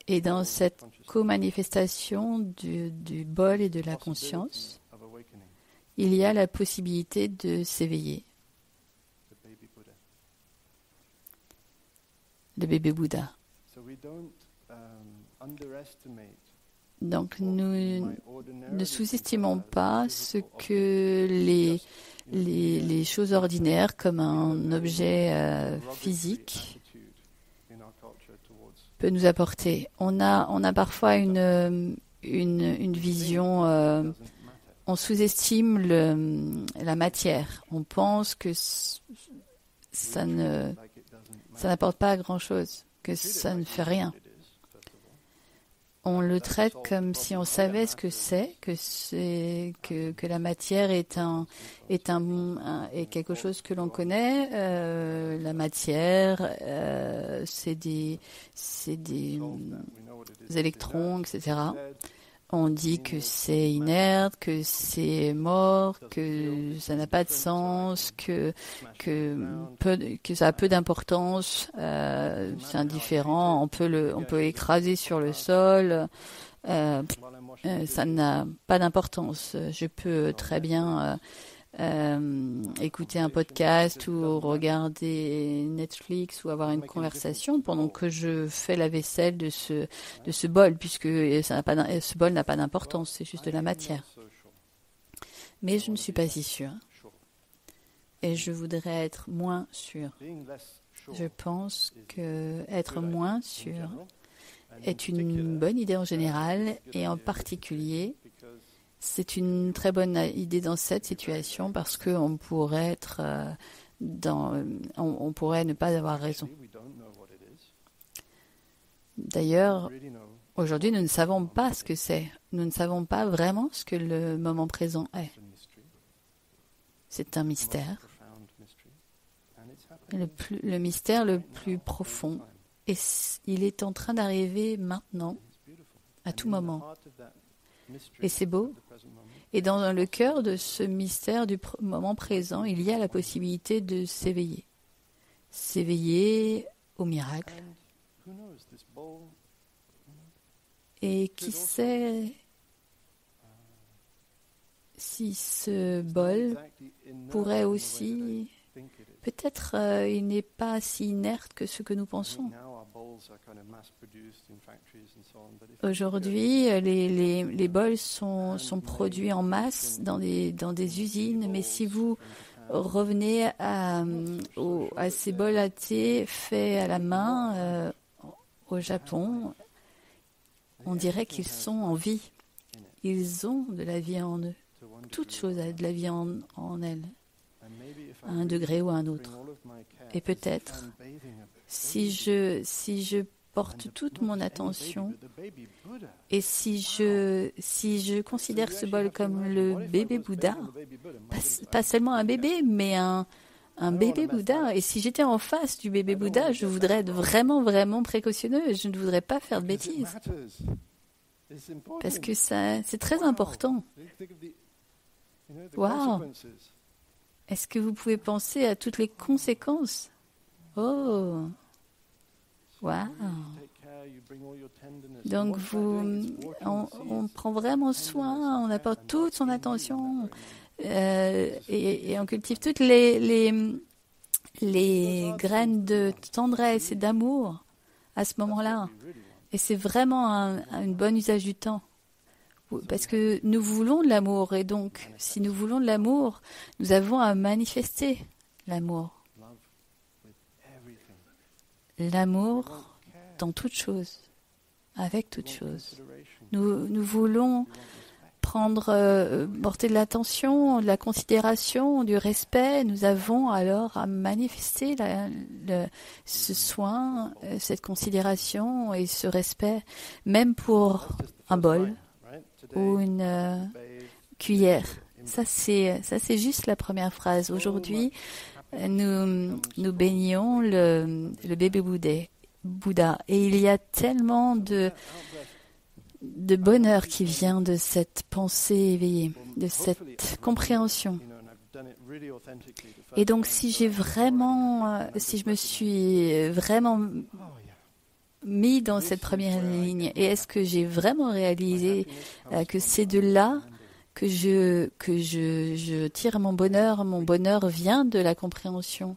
Et dans cette co-manifestation du bol et de la conscience, il y a la possibilité de s'éveiller. Le bébé Bouddha. Donc nous ne sous-estimons pas ce que les choses ordinaires comme un objet physique peut nous apporter. On a parfois une vision, on sous-estime la matière. On pense que ça n'apporte pas grand-chose, que ça ne fait rien. On le traite comme si on savait ce que c'est, que la matière est quelque chose que l'on connaît. La matière, c'est des électrons, etc. On dit que c'est inerte, que c'est mort, que ça n'a pas de sens, que ça a peu d'importance, c'est indifférent, on peut écraser sur le sol, ça n'a pas d'importance. Je peux très bien écouter un podcast ou regarder Netflix ou avoir une conversation pendant que je fais la vaisselle de ce bol, puisque ce bol n'a pas d'importance, c'est juste de la matière. Mais je ne suis pas si sûre. Et je voudrais être moins sûre. Je pense que être moins sûr est une bonne idée en général et en particulier c'est une très bonne idée dans cette situation parce qu'on pourrait on pourrait ne pas avoir raison. D'ailleurs, aujourd'hui, nous ne savons pas ce que c'est. Nous ne savons pas vraiment ce que le moment présent est. C'est un mystère. Le mystère le plus profond. Et il est en train d'arriver maintenant, à tout moment. Et c'est beau. Et dans le cœur de ce mystère du moment présent, il y a la possibilité de s'éveiller. S'éveiller au miracle. Et qui sait si ce bol pourrait aussi... Peut-être il n'est pas si inerte que ce que nous pensons. Aujourd'hui, les bols sont produits en masse dans des usines, mais si vous revenez à ces bols à thé faits à la main au Japon, on dirait qu'ils sont en vie. Ils ont de la vie en eux. Toute chose a de la vie en elle, à un degré ou à un autre. Et peut-être, si je porte toute mon attention et si je considère ce bol comme le bébé Bouddha, pas seulement un bébé, mais un bébé Bouddha. Et si j'étais en face du bébé Bouddha, je voudrais être vraiment, vraiment précautionneux. Je ne voudrais pas faire de bêtises. Parce que c'est très important. Waouh! Est-ce que vous pouvez penser à toutes les conséquences? Oh! Waouh! Donc on prend vraiment soin, on apporte toute son attention et on cultive toutes les graines de tendresse et d'amour à ce moment-là. Et c'est vraiment un bon usage du temps. Parce que nous voulons de l'amour. Et donc, si nous voulons de l'amour, nous avons à manifester l'amour. L'amour dans toute chose, avec toute chose. Nous voulons porter de l'attention, de la considération, du respect. Nous avons alors à manifester ce soin, cette considération et ce respect, même pour un bol ou une cuillère. Ça, c'est juste la première phrase. Aujourd'hui, nous baignons le bébé Bouddha. Et il y a tellement de bonheur qui vient de cette pensée éveillée, de cette compréhension. Et donc, si je me suis vraiment mis dans cette première ligne, et est-ce que j'ai vraiment réalisé que c'est de là que je tire mon bonheur vient de la compréhension.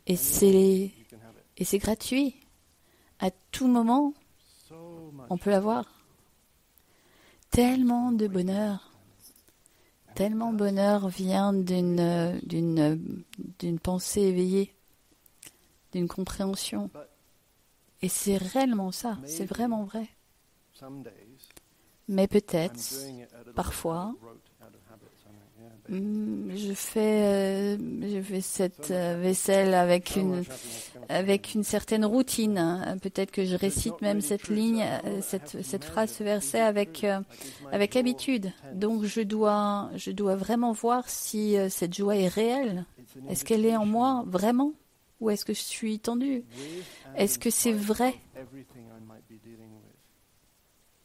Et c'est gratuit. À tout moment, on peut l'avoir. Tellement de bonheur vient d'une pensée éveillée, d'une compréhension. Et c'est réellement ça, c'est vraiment vrai. Mais peut-être, parfois, je fais cette vaisselle avec une certaine routine. Peut-être que je récite même cette ligne, cette phrase, ce verset avec habitude. Donc je dois vraiment voir si cette joie est réelle. Est-ce qu'elle est en moi vraiment, ou est-ce que je suis tendue? Est-ce que c'est vrai?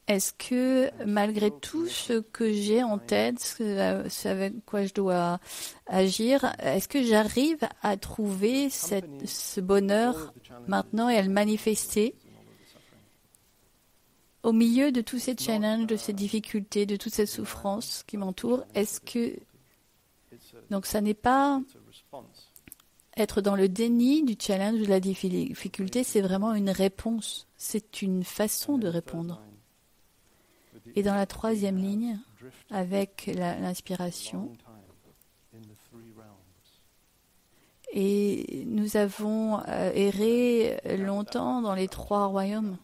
Est-ce que, malgré tout ce que j'ai en tête, ce avec quoi je dois agir, est-ce que j'arrive à trouver ce bonheur maintenant et à le manifester au milieu de tous ces challenges, de ces difficultés, de toute cette souffrance qui m'entoure? Donc ça n'est pas être dans le déni du challenge, de la difficulté, c'est vraiment une réponse. C'est une façon de répondre. Et dans la troisième ligne, avec l'inspiration, et nous avons erré longtemps dans les trois royaumes.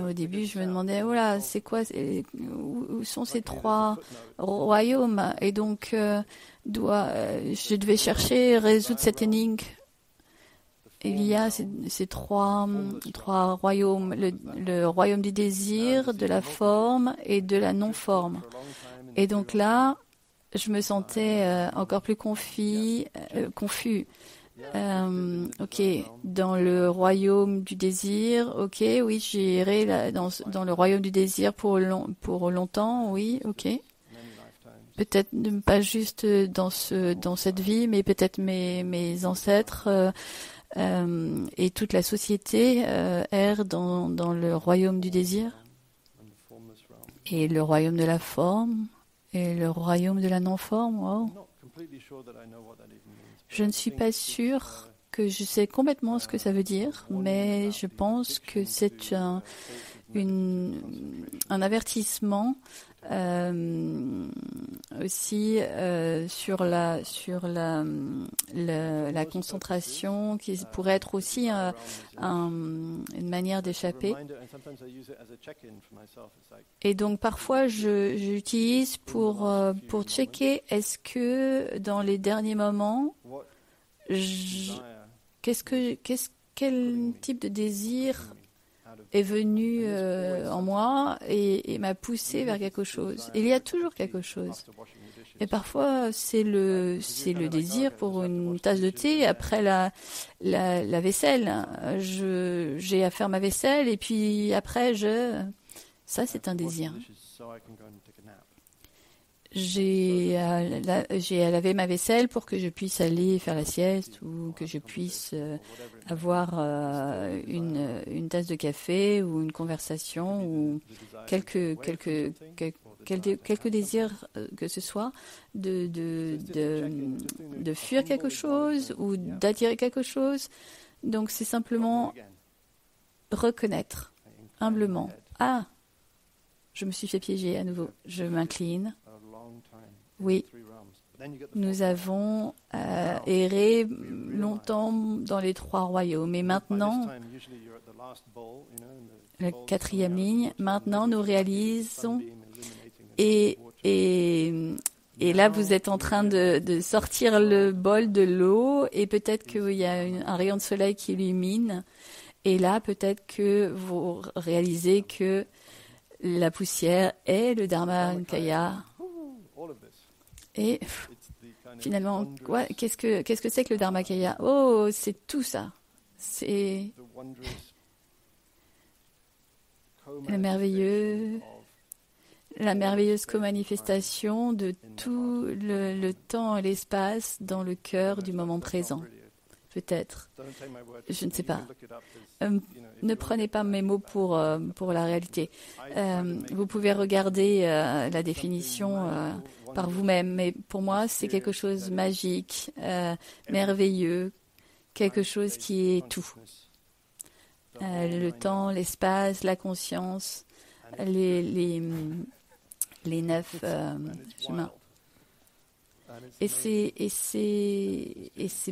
Au début, je me demandais, oh là, c'est quoi, où sont ces trois royaumes? Et donc, je devais chercher, résoudre cette énigme. Il y a ces trois royaumes, le royaume du désir, de la forme et de la non-forme. Et donc là, je me sentais encore plus confus. Ok, dans le royaume du désir, ok, oui, j'ai erré dans le royaume du désir pour longtemps, oui, ok. Peut-être pas juste dans cette vie, mais peut-être mes ancêtres et toute la société errent dans le royaume du désir et le royaume de la forme et le royaume de la non-forme. Wow. Je ne suis pas sûre que je sais complètement ce que ça veut dire, mais je pense que c'est un avertissement aussi sur la concentration, qui pourrait être aussi une manière d'échapper. Et donc parfois j'utilise pour checker, est-ce que dans les derniers moments, quel type de désir est venu en moi et m'a poussé vers quelque chose. Il y a toujours quelque chose. Et parfois, c'est le désir pour une tasse de thé après la vaisselle. J'ai à faire ma vaisselle et puis après, ça, c'est un désir. J'ai à laver ma vaisselle pour que je puisse aller faire la sieste ou que je puisse avoir une tasse de café ou une conversation ou quelques désirs que ce soit de fuir quelque chose ou d'attirer quelque chose. Donc c'est simplement reconnaître humblement. Ah, je me suis fait piéger à nouveau. Je m'incline. Oui, nous avons erré longtemps dans les trois royaumes. Et maintenant, la quatrième ligne, maintenant nous réalisons, et là vous êtes en train de sortir le bol de l'eau, et peut-être qu'il y a un rayon de soleil qui illumine, et là peut-être que vous réalisez que la poussière est le Dharmakaya. Et finalement, qu'est-ce que c'est que le Dharmakaya? Oh, c'est tout ça. C'est le merveilleux, la merveilleuse co-manifestation de tout le temps et l'espace dans le cœur du moment présent. Peut-être. Je ne sais pas. Ne prenez pas mes mots pour la réalité. Vous pouvez regarder la définition par vous-même, mais pour moi, c'est quelque chose de magique, merveilleux, quelque chose qui est tout. Le temps, l'espace, la conscience, les 9 chemins. Et c'est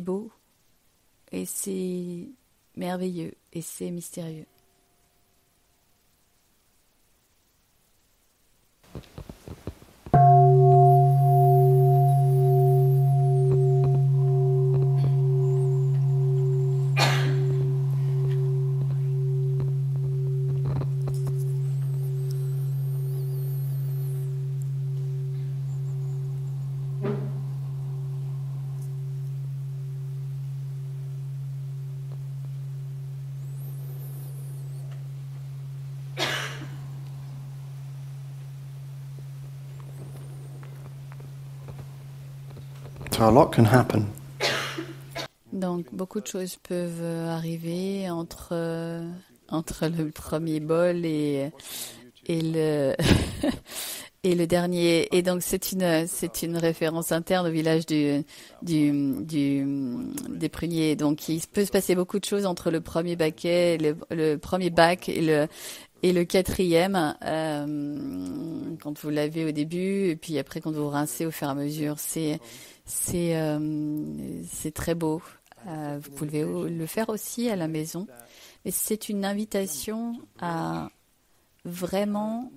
beau, et c'est merveilleux, et c'est mystérieux. So a lot can happen. Donc, beaucoup de choses peuvent arriver entre le premier bol et le et le dernier. Et donc, c'est une référence interne au village des pruniers. Donc, il peut se passer beaucoup de choses entre le premier baquet, le premier bac et le quatrième, quand vous lavez au début, et puis après quand vous rincez au fur et à mesure, c'est très beau. Vous pouvez le faire aussi à la maison, mais c'est une invitation à vraiment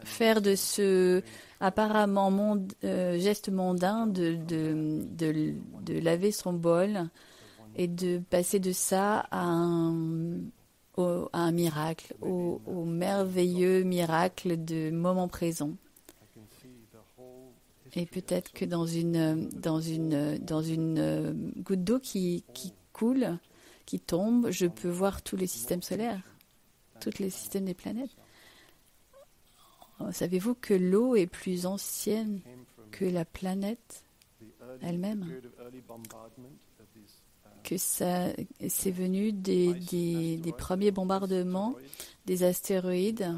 faire de ce apparemment geste mondain de laver son bol et de passer de ça à un miracle, au merveilleux miracle de moment présent. Et peut-être que dans une goutte d'eau qui coule, qui tombe, je peux voir tous les systèmes solaires, tous les systèmes des planètes. Savez-vous que l'eau est plus ancienne que la planète elle-même? Que c'est venu des premiers bombardements des astéroïdes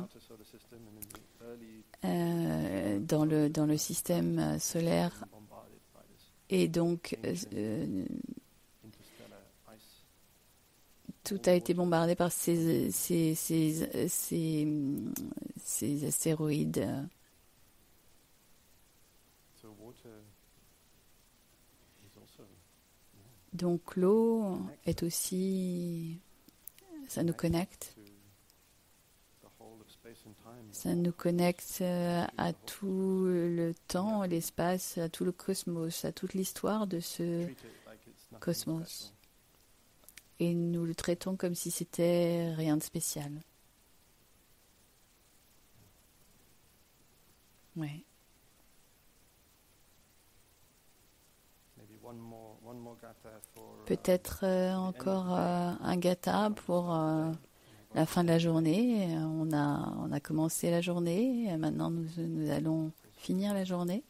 dans le système solaire, et donc tout a été bombardé par ces astéroïdes. Donc l'eau est aussi, ça nous connecte. Ça nous connecte à tout le temps, l'espace, à tout le cosmos, à toute l'histoire de ce cosmos. Et nous le traitons comme si c'était rien de spécial. Oui. Peut-être encore un gatha pour la fin de la journée. On a commencé la journée, et maintenant nous allons finir la journée.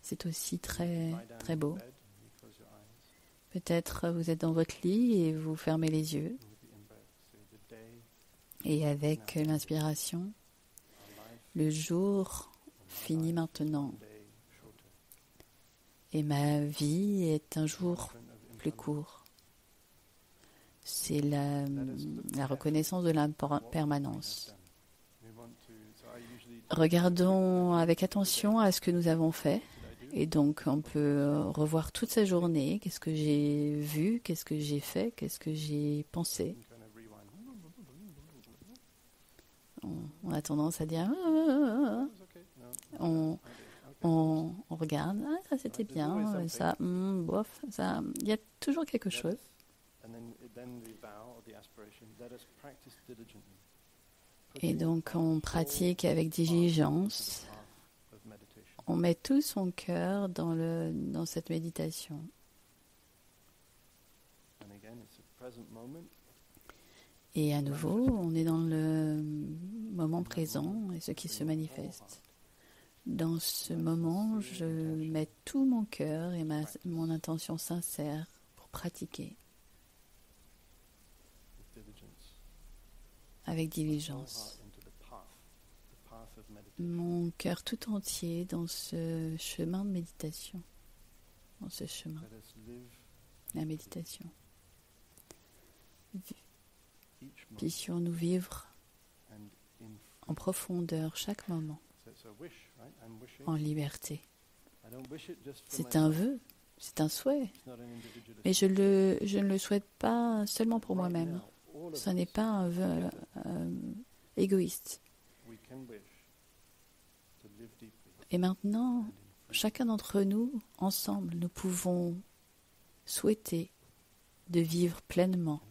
C'est aussi très, très beau. Peut-être vous êtes dans votre lit et vous fermez les yeux. Et avec l'inspiration, le jour finit maintenant. Et ma vie est un jour plus court. C'est la reconnaissance de l'impermanence. Regardons avec attention à ce que nous avons fait. Et donc, on peut revoir toute sa journée. Qu'est-ce que j'ai vu? Qu'est-ce que j'ai fait? Qu'est-ce que j'ai pensé? On a tendance à dire... On regarde, ça c'était bien, ça, bof, ça, il y a toujours quelque chose. Et donc on pratique avec diligence. On met tout son cœur dans cette méditation. Et à nouveau, on est dans le moment présent et ce qui se manifeste. Dans ce moment, je mets tout mon cœur et mon intention sincère pour pratiquer avec diligence. Mon cœur tout entier dans ce chemin de méditation, dans ce chemin, la méditation. Puissions-nous vivre en profondeur chaque moment, en liberté. C'est un vœu, c'est un souhait, mais je ne le souhaite pas seulement pour moi-même. Ce n'est pas un vœu égoïste. Et maintenant, chacun d'entre nous, ensemble, nous pouvons souhaiter de vivre pleinement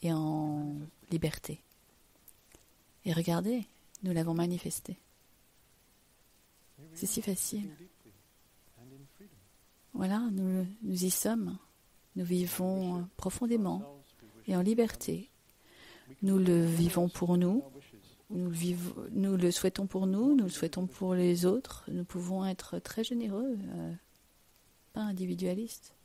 et en liberté. Et regardez, nous l'avons manifesté. C'est si facile. Voilà, nous y sommes. Nous vivons profondément et en liberté. Nous le vivons pour nous. Nous le souhaitons pour nous, nous le souhaitons pour les autres. Nous pouvons être très généreux, pas individualistes.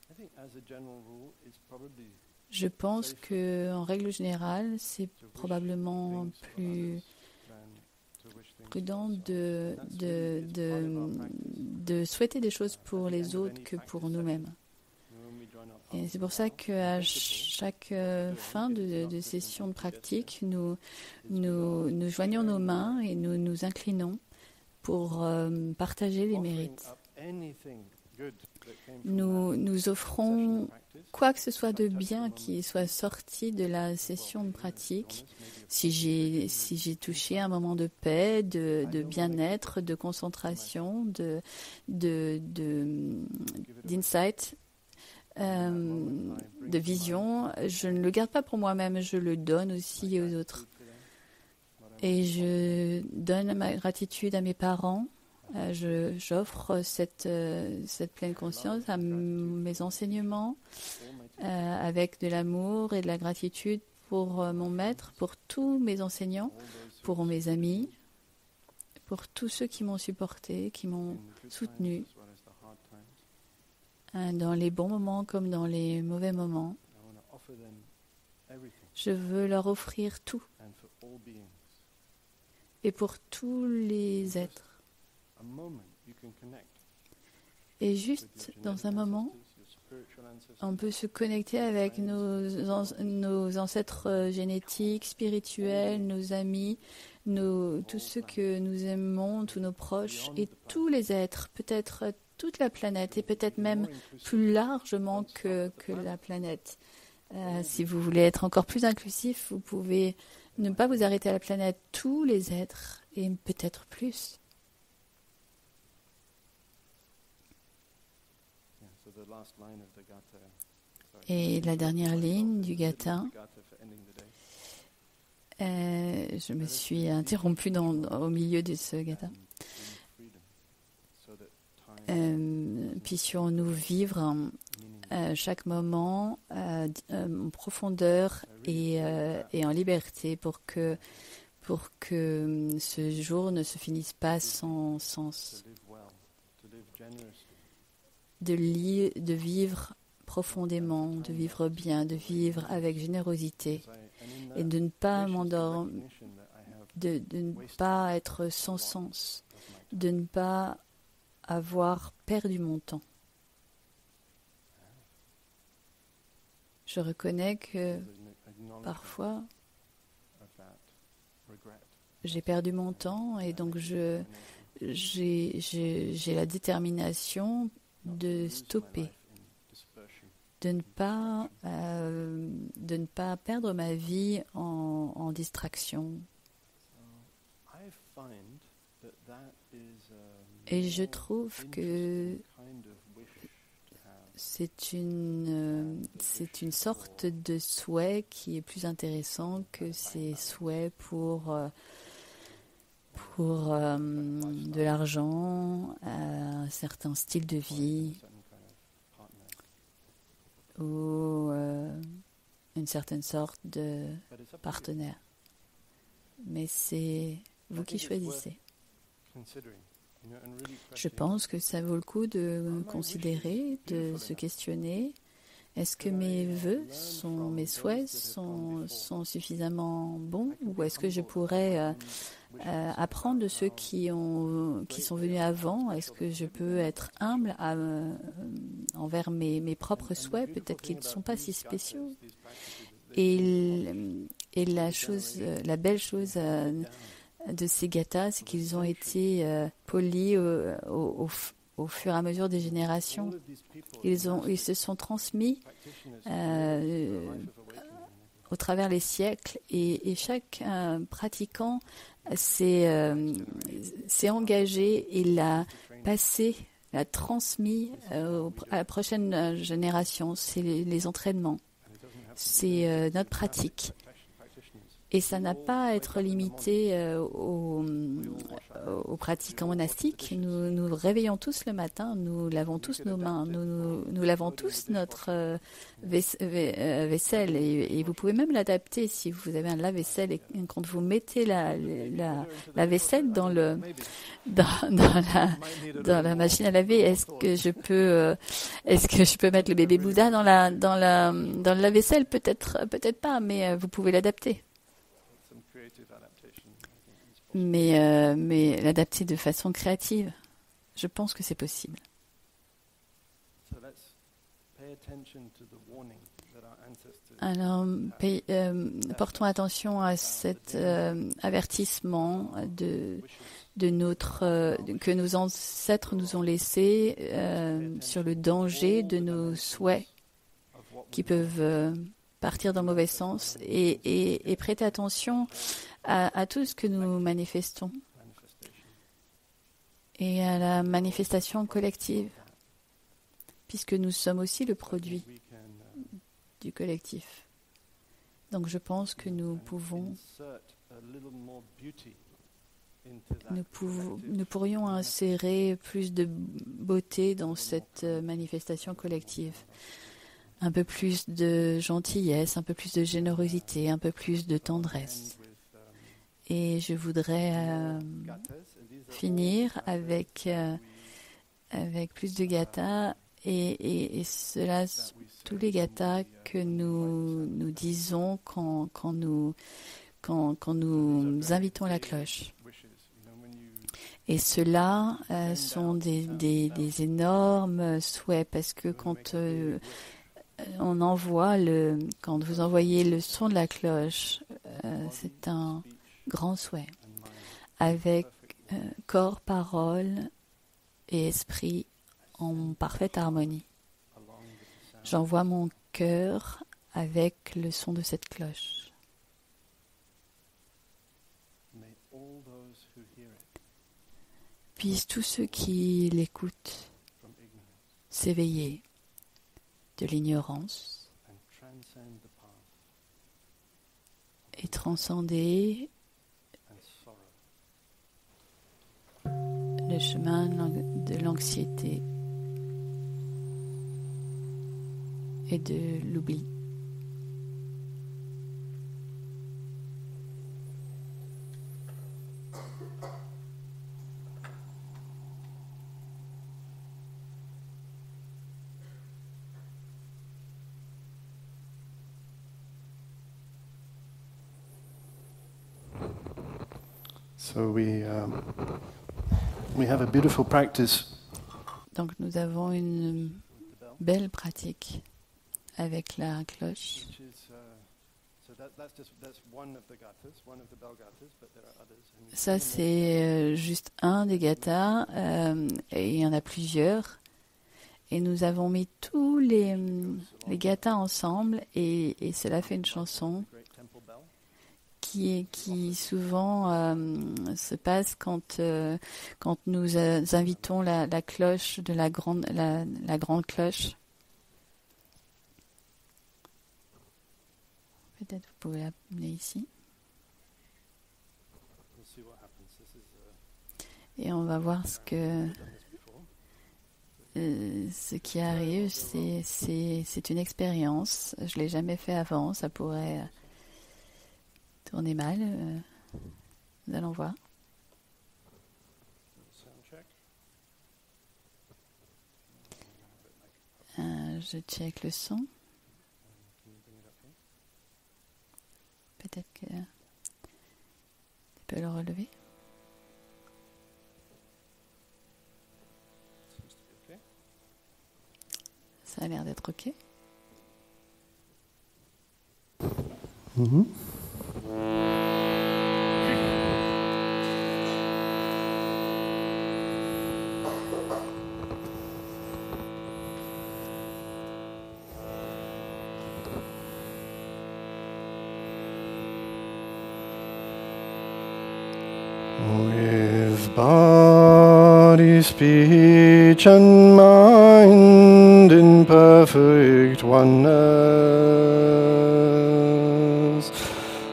Je pense qu'en règle générale, c'est probablement plus prudent de souhaiter des choses pour les autres que pour nous-mêmes. Et c'est pour ça qu'à chaque fin de session de pratique, nous joignons nos mains et nous nous inclinons pour partager les mérites. Nous offrons quoi que ce soit de bien qui soit sorti de la session de pratique. Si j'ai touché un moment de paix, de bien-être, de concentration, d'insight, de vision, je ne le garde pas pour moi-même, je le donne aussi aux autres. Et je donne ma gratitude à mes parents. J'offre cette pleine conscience à mes enseignements avec de l'amour et de la gratitude pour mon maître, pour tous mes enseignants, pour mes amis, pour tous ceux qui m'ont supporté, qui m'ont soutenu dans les bons moments comme dans les mauvais moments. Je veux leur offrir tout et pour tous les êtres. Et juste dans un moment, on peut se connecter avec nos ancêtres génétiques, spirituels, nos amis, tous ceux que nous aimons, tous nos proches et tous les êtres, peut-être toute la planète et peut-être même plus largement que la planète. Si vous voulez être encore plus inclusif, vous pouvez ne pas vous arrêter à la planète, tous les êtres et peut-être plus. Et la dernière ligne du Gatha, je me suis interrompue au milieu de ce Gatha. Puissions-nous vivre chaque moment en profondeur et en liberté pour que ce jour ne se finisse pas sans sens. De vivre profondément, de vivre bien, de vivre avec générosité et de ne pas m'endormir, de ne pas être sans sens, de ne pas avoir perdu mon temps. Je reconnais que parfois j'ai perdu mon temps et donc j'ai la détermination de stopper, de ne pas perdre ma vie en distraction. Et je trouve que c'est une sorte de souhait qui est plus intéressant que ces souhaits pour de l'argent, un certain style de vie ou une une certaine sorte de partenaire. Mais c'est vous qui choisissez. Je pense que ça vaut le coup de considérer, de se questionner. Est-ce que mes vœux, mes souhaits sont suffisamment bons, ou est-ce que je pourrais apprendre de ceux qui sont venus avant? Est-ce que je peux être humble envers mes propres souhaits? Peut-être qu'ils ne sont pas si spéciaux. Et la belle chose de ces gathas, c'est qu'ils ont été polis au fur et à mesure des générations. Ils se sont transmis au travers les siècles, et chaque pratiquant s'est engagé et l'a passé, l'a transmis à la prochaine génération. C'est les entraînements, c'est notre pratique. Et ça n'a pas à être limité aux pratiquants monastiques. Nous réveillons tous le matin, nous lavons tous nos mains, nous lavons tous notre vaisselle. Et vous pouvez même l'adapter si vous avez un lave-vaisselle, et quand vous mettez la vaisselle dans la machine à laver, est-ce que je peux mettre le bébé Bouddha dans le lave-vaisselle? Peut-être pas, mais vous pouvez l'adapter. Mais l'adapter de façon créative, je pense que c'est possible. Alors, portons attention à cet avertissement que nos ancêtres nous ont laissé sur le danger de nos souhaits qui peuvent partir dans le mauvais sens, et prêter attention à tout ce que nous manifestons et à la manifestation collective, puisque nous sommes aussi le produit du collectif. Donc je pense que nous pourrions insérer plus de beauté dans cette manifestation collective. Un peu plus de gentillesse, un peu plus de générosité, un peu plus de tendresse. Et je voudrais finir avec plus de gathas, et cela, tous les gathas que nous disons quand nous invitons la cloche. Et ceux-là sont des énormes souhaits, parce que quand vous envoyez le son de la cloche, c'est un grand souhait, avec corps, parole et esprit en parfaite harmonie. J'envoie mon cœur avec le son de cette cloche. Puissent tous ceux qui l'écoutent s'éveiller de l'ignorance et transcender le chemin de l'anxiété et de l'oubli. So we have a beautiful practice. Donc nous avons une belle pratique avec la cloche. Ça, c'est juste un des gathas, et il y en a plusieurs. Et nous avons mis tous les gathas ensemble, et cela fait une chanson qui souvent se passe quand nous invitons la cloche de la grande cloche. Peut-être vous pouvez l'amener ici. Et on va voir ce que ce qui arrive, c'est une expérience. Je l'ai jamais fait avant. Ça pourrait tourner mal. Nous allons voir. Je check le son. Peut-être que tu peux le relever. Ça a l'air d'être OK. Mm-hmm. With body, speech, and mind in perfect oneness,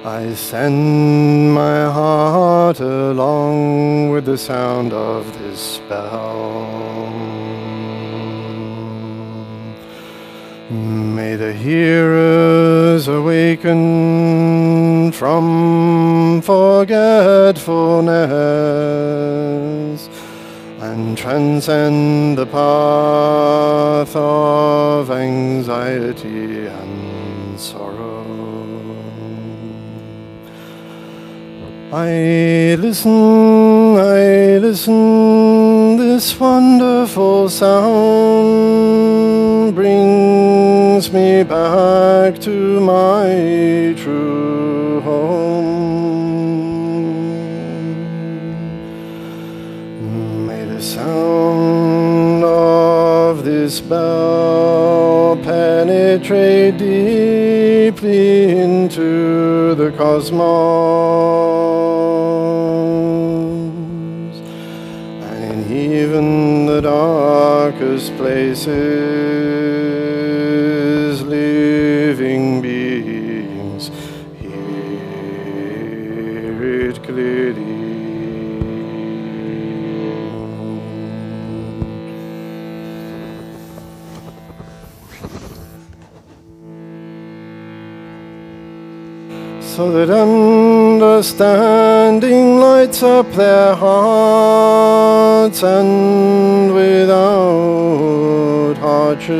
I send my heart along with the sound of this bell. May the hearers awaken from forgetfulness and transcend the path of anxiety and sorrow. I listen, this wonderful sound brings me back to my true home. May the sound of this bell penetrate deeply into the cosmos, and in even the darkest places, living beings hear it clearly. So that understanding lights up their hearts, and without hardship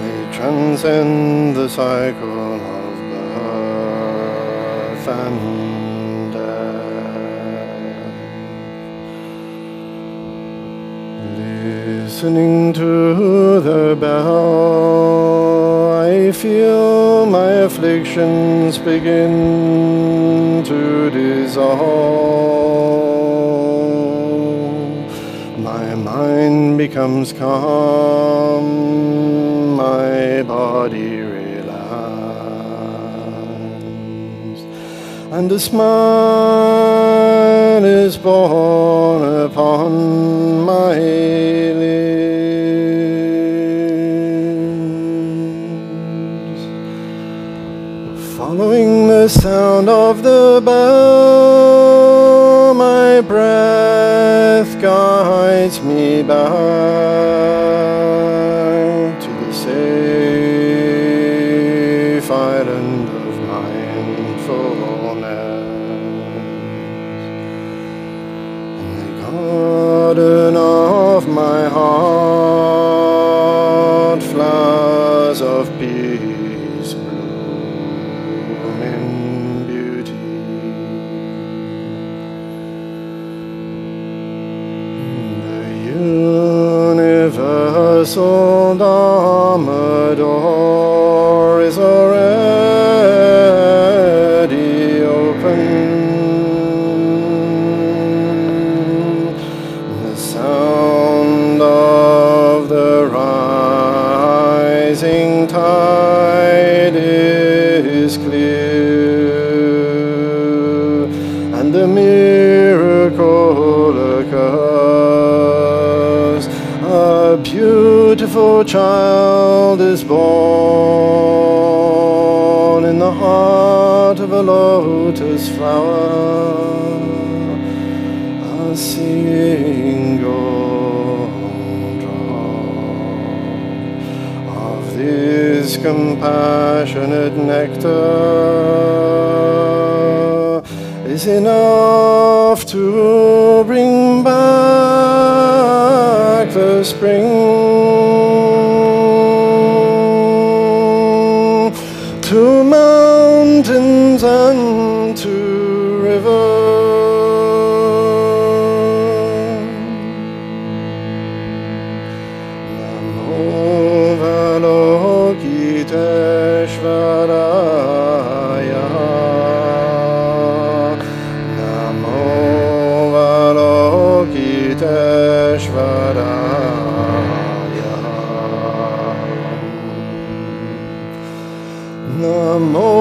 they transcend the cycle of birth and death. Listening to the bell, I feel my afflictions begin to dissolve. My mind becomes calm, my body relaxed, and a smile is born upon my lips. Following the sound of the bell, my breath guides me back to the safe island of mindfulness. In the garden of my heart, flowers of peace bloom in beauty. The universal Dharma door is already open. The sound of the rising tide is clear, and the miracle occurs. A beautiful child is born in the heart of a lotus flower. A single His compassionate nectar is enough to bring back the spring to mountains and to rivers. Avalokiteshvaraya, Namo Avalokiteshvaraya, Namo